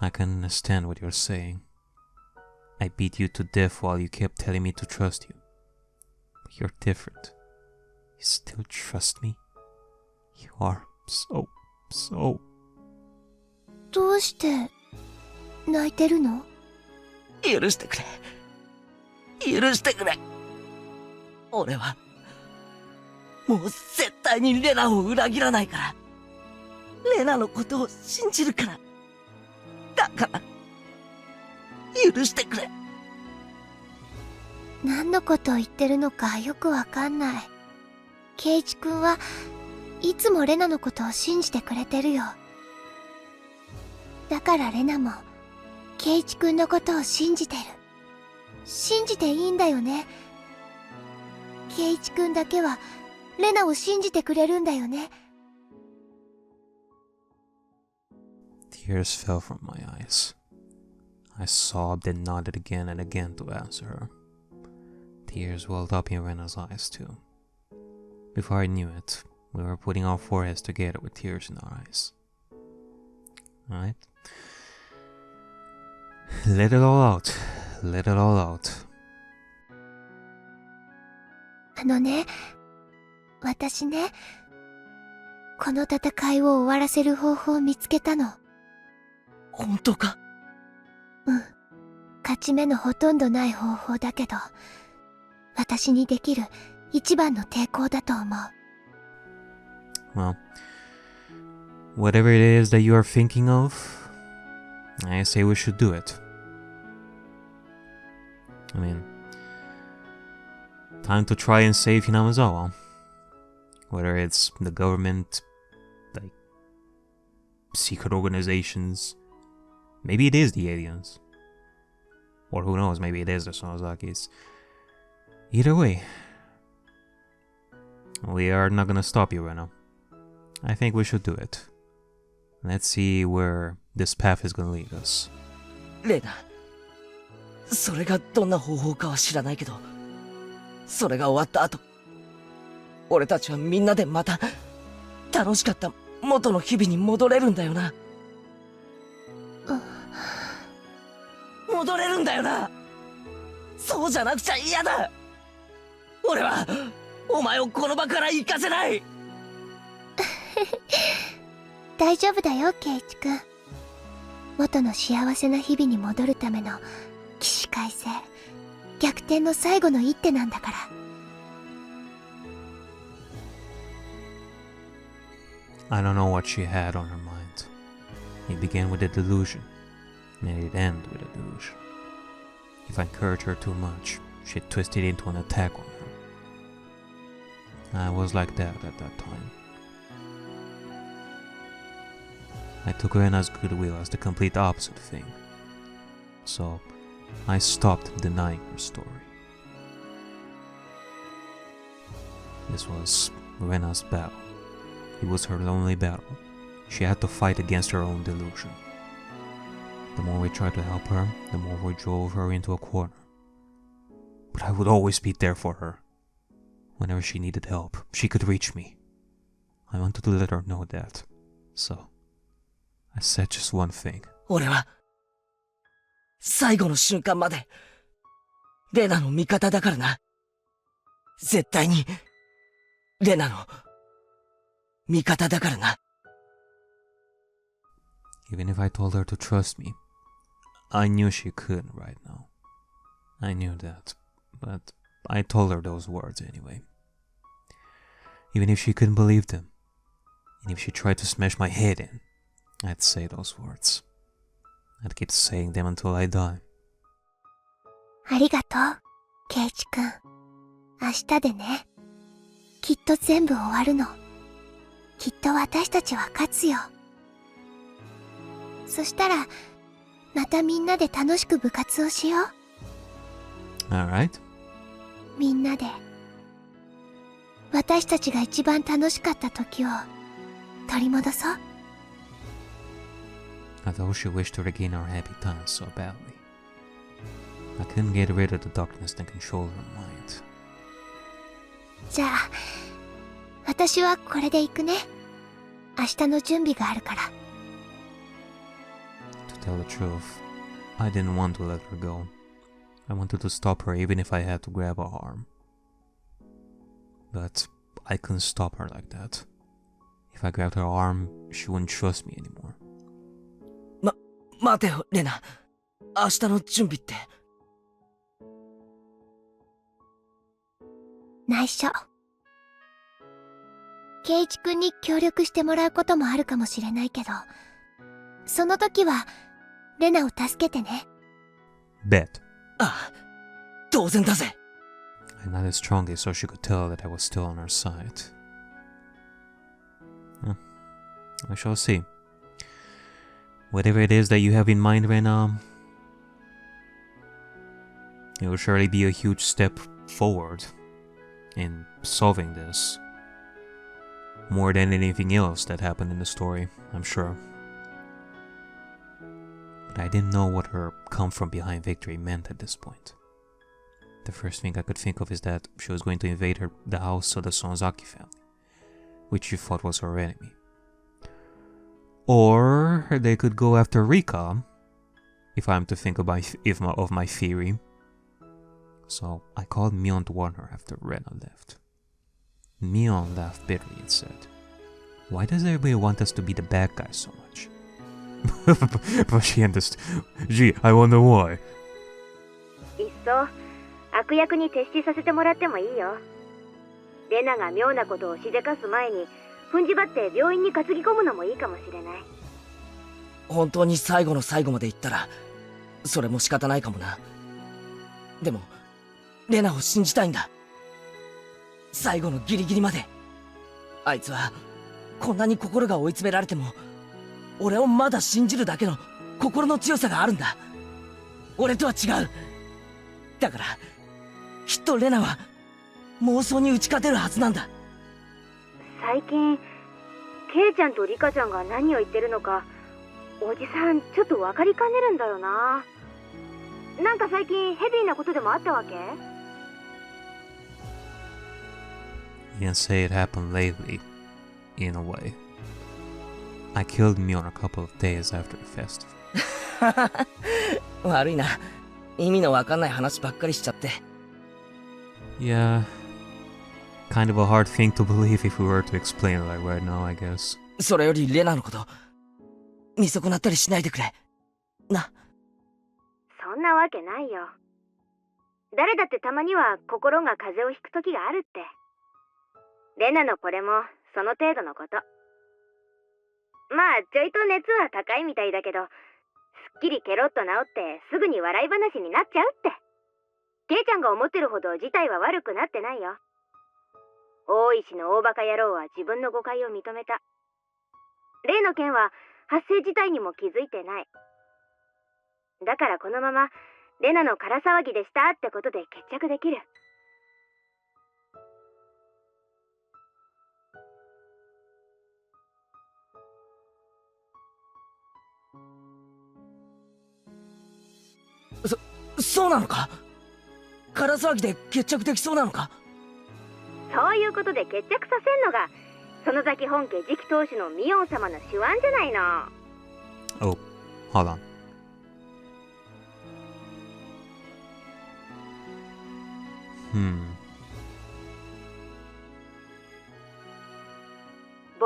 I can understand what you're saying. I beat you to death while you kept telling me to trust you. But you're different. You still trust me? You are so... どうして泣いてるの？許してくれ。許してくれ。俺は、もう絶対にレナを裏切らないから。レナのことを信じるから。だから、許してくれ。何のことを言ってるのかよくわかんない。圭一くんはいつもレナのことを信じてくれてるよ。だからレナも圭一くんのことを信じてる。信じていいんだよね。圭一くんだけはレナを信じてくれるんだよね。Tears fell from my eyes. I sobbed and nodded again and again to answer her. Tears welled up in Rena's eyes too. Before I knew it, we were putting our foreheads together with tears in our eyes. Alright? Let it all out. Let it all out. あのね、私ね、この戦いを終わらせる方法を見つけたの。本当か？うん。勝ち目のほとんどない方法だけど、私にできる一番の抵抗だと思う。Well, whatever it is that you are thinking of, I say we should do it. I mean, time to try and save Hinamizawa. Whether it's the government, like, secret organizations, maybe it is the aliens. Or who knows, maybe it is the Sonozakis. Either way, we are not gonna stop you, Rena. I think we should do it. Let's see where this path is gonna lead us. レナ、それがどんな方法かは知らないけど、それが終わった後、俺たちはみんなでまた楽しかった元の日々に戻れるんだよな。戻れるんだよな。そうじゃなくちゃ嫌だ。俺はお前をこの場から行かせない。大丈夫だよ、圭一くん。元の幸せな日々に戻るための起死回生、逆転の最後の一手なんだから。I don't know what she had on her mind. It began with a delusion, and it ended with a delusion. If I encouraged her too much, she'd twist it into an attack on her. I was like that at that time. I took Rena's goodwill as the complete opposite thing. So, I stopped denying her story. This was Rena's battle. It was her lonely battle. She had to fight against her own delusion. The more we tried to help her, the more we drove her into a corner. But I would always be there for her. Whenever she needed help, she could reach me. I wanted to let her know that. So, I said just one thing. 俺は最後の瞬間までレナの味方だからな。絶対にレナの味方だからな。Even if I told her to trust me, I knew she couldn't right now. I knew that, but I told her those words anyway. Even if she couldn't believe them, and if she tried to smash my head in, I'd say those words. I'd keep saying them until I die. ありがとう、ケイチくん。明日でね。きっと全部終わるの。きっと私たちは勝つよ。そしたら、またみんなで楽しく部活をしよう。Alright. みんなで。私たちが一番楽しかった時を取り戻そう。Although she wished to regain our happy times so badly, I couldn't get rid of the darkness that controlled her mind. じゃあ、私はこれで行くね。明日の準備があるから。To tell the truth, I didn't want to let her go. I wanted to stop her even if I had to grab her arm. But I couldn't stop her like that. If I grabbed her arm, she wouldn't trust me anymore. 待てよ、レナ。明日の準備って。内緒。ケイチくんに協力してもらうこともあるかもしれないけど、その時は、レナを助けてね。Bet. ああ、当然だぜ。I nodded strongly so she could tell that I was still on her side. We shall see. Whatever it is that you have in mind, Rena, it will surely be a huge step forward in solving this. More than anything else that happened in the story, I'm sure. But I didn't know what her come from behind victory meant at this point. The first thing I could think of is that she was going to invade the house of the Sonzaki family, which she thought was her enemy. Or they could go after Rika, if I'm to think of my theory. So I called Mion to warn her after Rena left. Mion laughed bitterly and said, "Why does everybody want us to be the bad guys so much?" But she understood. Gee, I wonder why. いっそ悪役に徹しさせてもらってもいいよ。レナが妙なことをしでかす前に踏んじばって病院に担ぎ込むのもいいかもしれない。本当に最後の最後まで行ったら、それも仕方ないかもな。でも、レナを信じたいんだ。最後のギリギリまで。あいつは、こんなに心が追い詰められても、俺をまだ信じるだけの心の強さがあるんだ。俺とは違う。だから、きっとレナは、妄想に打ち勝てるはずなんだ。最近ケイちゃんとリカちゃんが何を言ってるのかおじさんちょっと分かりかねるんだよな。なんか最近ヘビーなことでもあったわけ？ You can say it happened lately, in a way. I killed Mion a couple of days after the festival. 悪いな。意味のわかんない話ばっかりしちゃって。Yeah, kind of a hard thing to believe if we were to explain it like right now, I guess. それよりレナのこと、見損なったりしないでくれ。な。そんなわけないよ。誰だってたまには心が風邪をひく時があるって。レナのこれもその程度のこと。まあちょいと熱は高いみたいだけど、すっきりケロッと治ってすぐに笑い話になっちゃうって。ケイちゃんが思ってるほど事態は悪くなってないよ。大石の大バカ野郎は自分の誤解を認めた。例の件は発生自体にも気づいてない。だからこのままレナの空騒ぎでしたってことで決着できる。そうなのか？空騒ぎで決着できそうなのか？そういうことで決着させんのが園崎本家次期当主のミヨン様の手腕じゃないの。Oh, hold on.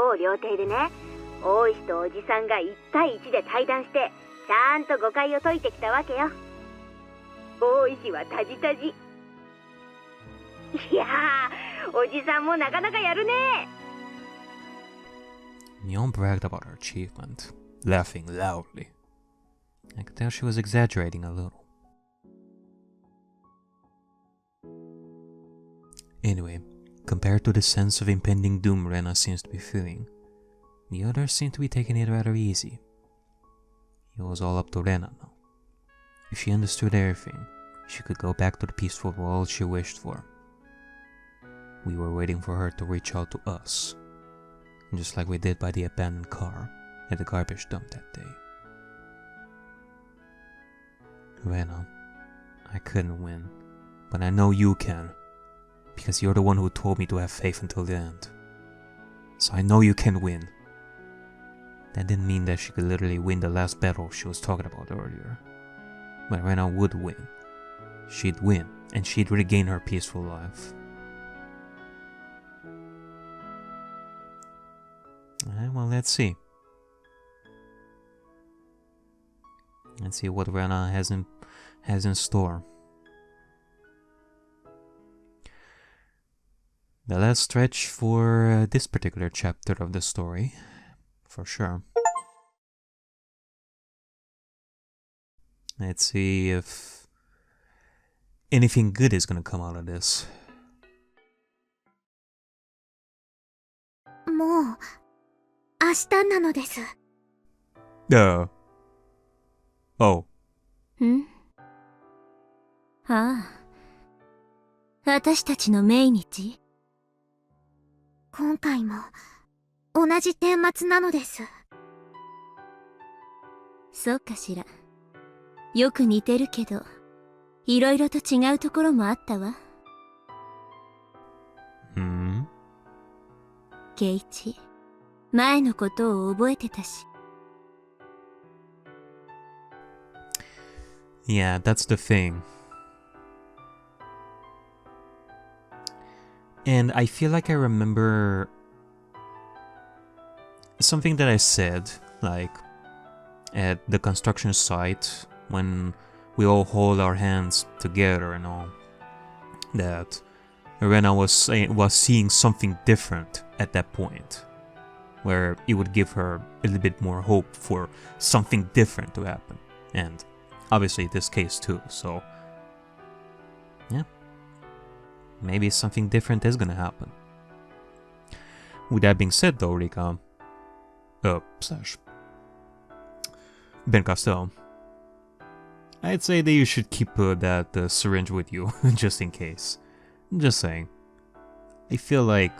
某料亭でね、大石とおじさんが1対1で対談して、ちゃんと誤解を解いてきたわけよ。大石はタジタジ。いやー、おじさんもなかなかやるね。Mion bragged about her achievement, laughing loudly. I could tell she was exaggerating a little. Anyway, compared to the sense of impending doom Rena seems to be feeling, the others seem to be taking it rather easy. It was all up to Rena now. If she understood everything, she could go back to the peaceful world she wished for. We were waiting for her to reach out to us, just like we did by the abandoned car at the garbage dump that day. Rena, I couldn't win, but I know you can, because you're the one who told me to have faith until the end. So I know you can win. That didn't mean that she could literally win the last battle she was talking about earlier. But Rena would win. She'd win, and she'd regain her peaceful life. Alright, well, let's see. Let's see what Rena has in store. The last stretch for this particular chapter of the story, for sure. Let's see if anything good is gonna come out of this. もう明日なのです。Oh. ん？ああ。私たちの命日。今回も同じ顛末なのです。そうかしら。よく似てるけど、いろいろと違うところもあったわ。圭一、前のことを覚えてたし。Yeah, that's the thing. And I feel like I remember something that I said, like, at the construction site, when we all hold our hands together and all, that Rena was seeing something different at that point, where it would give her a little bit more hope for something different to happen. And obviously this case too, so yeah, maybe something different is gonna happen. With that being said though, Rika, slash Ben Castel, I'd say that you should keep that syringe with you, just in case. Just saying. I feel like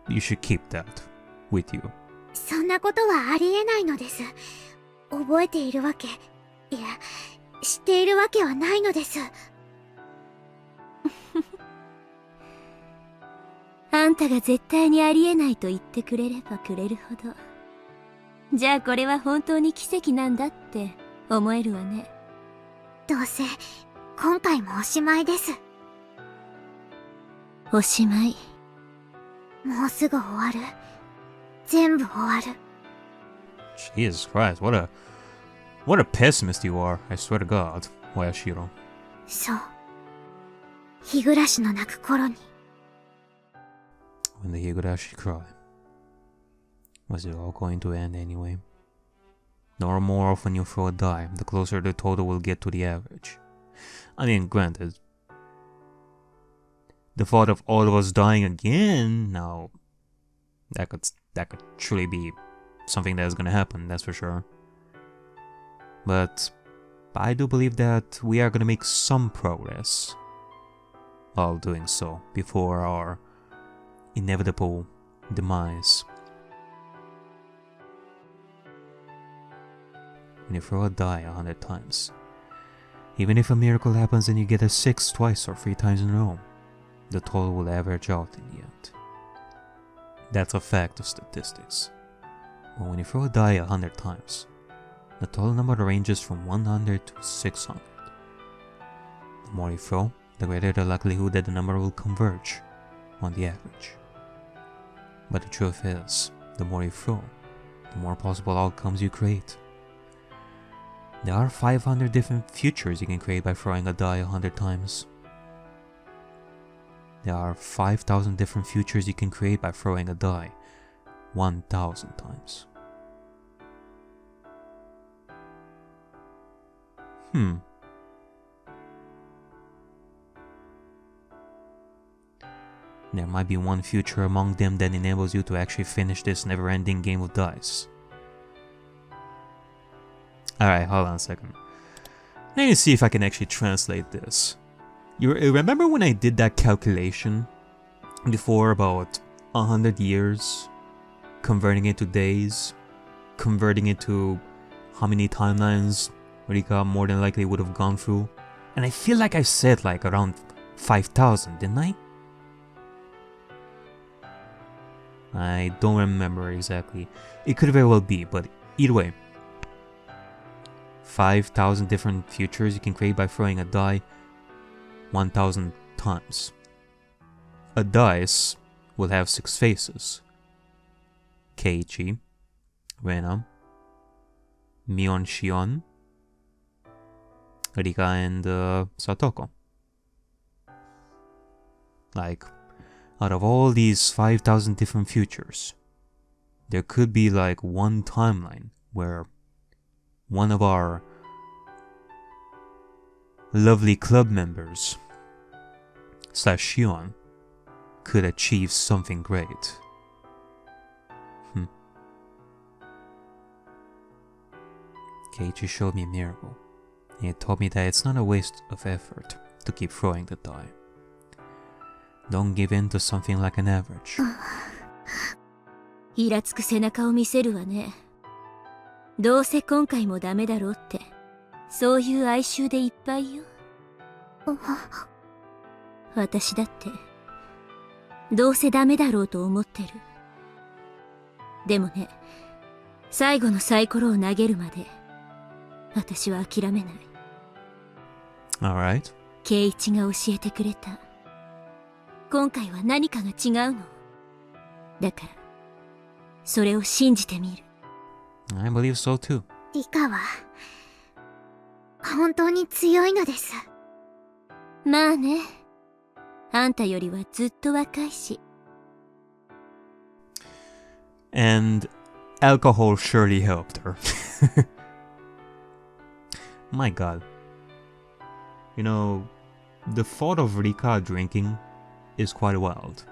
you should keep that with you. そんなことはありえないのです。覚えているわけ、いや、知っているわけはないのです。あんたが絶対にありえないと言ってくれればくれるほど。じゃあこれは本当に奇跡なんだって思えるわね。どうせ今回もおしまいです。おしまい。もうすぐ終わる。全部終わる。Jesus Christ, what a pessimist you are, I swear to God, Wayashiro. そう。日暮らしの泣く頃に。When the Higurashi cry. Was it all going to end anyway? The more often you throw a die, the closer the total will get to the average. I mean, granted, the thought of all of us dying again, now, that could truly be something that is gonna happen, that's for sure. But I do believe that we are gonna make some progress while doing so before our inevitable demise. When you throw a die 100 times, even if a miracle happens and you get a 6 twice or 3 times in a row, the total will average out in the end. That's a fact of statistics. But when you throw a die 100 times, the total number ranges from 100 to 600. The more you throw, the greater the likelihood that the number will converge on the average. But the truth is, the more you throw, the more possible outcomes you create. There are 500 different futures you can create by throwing a die 100 times. There are 5,000 different futures you can create by throwing a die 1,000 times. There might be one future among them that enables you to actually finish this never-ending game of dice. Alright, hold on a second. Let me see if I can actually translate this. You remember when I did that calculation before about 100 years? Converting it to days? Converting it to how many timelines Rika more than likely would have gone through? And I feel like I said like around 5,000, didn't I? I don't remember exactly. It could very well be, but either way. 5,000 different futures you can create by throwing a die 1,000 times. A dice will have 6 faces. Keiichi, Rena, Mion Shion, Rika, and Satoko. Like, out of all these 5,000 different futures, there could be like one timeline where one of our lovely club members / Shion could achieve something great. Keiichi showed me a miracle. He told me that it's not a waste of effort to keep throwing the die. Don't give in to something like an average. イラつく背中を見せるわね。どうせ今回もダメだろうって、そういう哀愁でいっぱいよ。私だって、どうせダメだろうと思ってる。でもね、最後のサイコロを投げるまで、私は諦めない。Alright. 圭一が教えてくれた。今回は何かが違うの。だから、それを信じてみる。I believe so too. リカは本当に強いのです。まあね。あんたよりはずっと若いし。And alcohol surely helped her. My god. You know, the thought of Rika drinking is quite wild.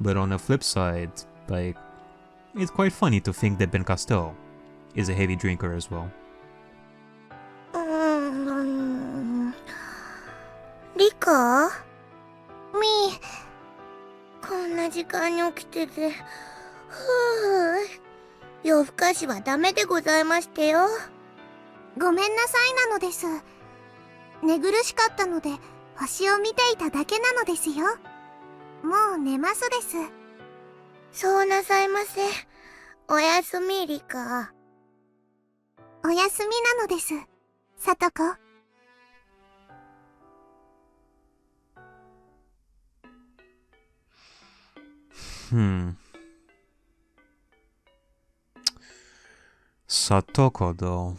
But on the flip side, like, it's quite funny to think that Ben Castell is a heavy drinker as well. リカ？こんな時間に起きてて、夜更かしはダメでございましてよ。ごめんなさいなのです。寝苦しかったので星を見ていただけなのですよ。もう寝ますです。そうなさいませ。おやすみ、リカ。おやすみなのです、さとこ。Satoko though.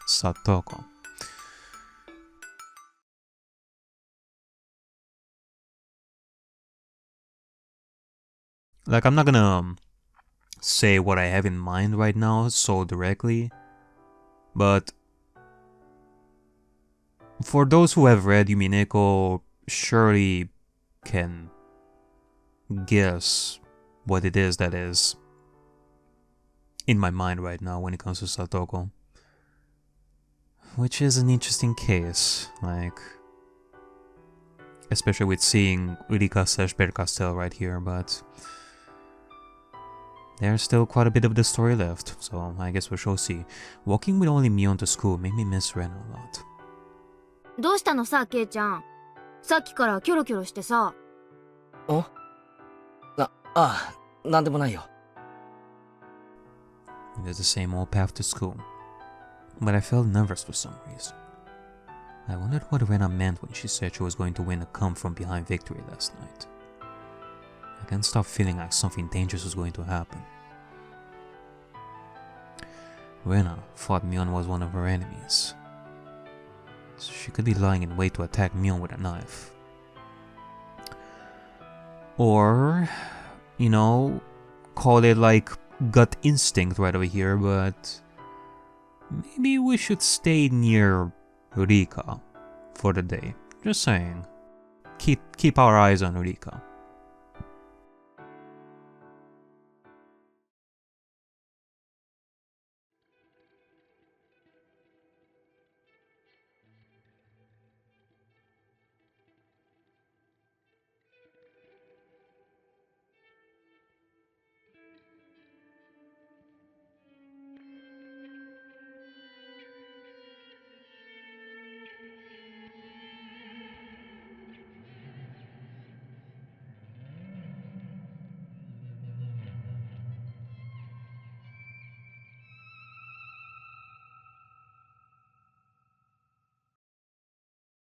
Satoko. Like, I'm not gonna say what I have in mind right now so directly, but for those who have read Yumineko, surely can guess what it is that is in my mind right now when it comes to Satoko. Which is an interesting case, like, especially with seeing Rika / Bercastel right here, but there's still quite a bit of the story left, so I guess we shall see. Walking with only Mion to school made me miss Rena a lot. どうしたのさ、ケイちゃん。さっきからキョロキョロしてさ。なんでもないよ。It was the same old path to school, but I felt nervous for some reason. I wondered what Rena meant when she said she was going to win a come from behind victory last night. I can't stop feeling like something dangerous was going to happen. Rena thought Mion was one of her enemies. So she could be lying in wait to attack Mion with a knife. Or, you know, call it like gut instinct right over here, but maybe we should stay near Rika for the day. Just saying. Keep our eyes on Rika.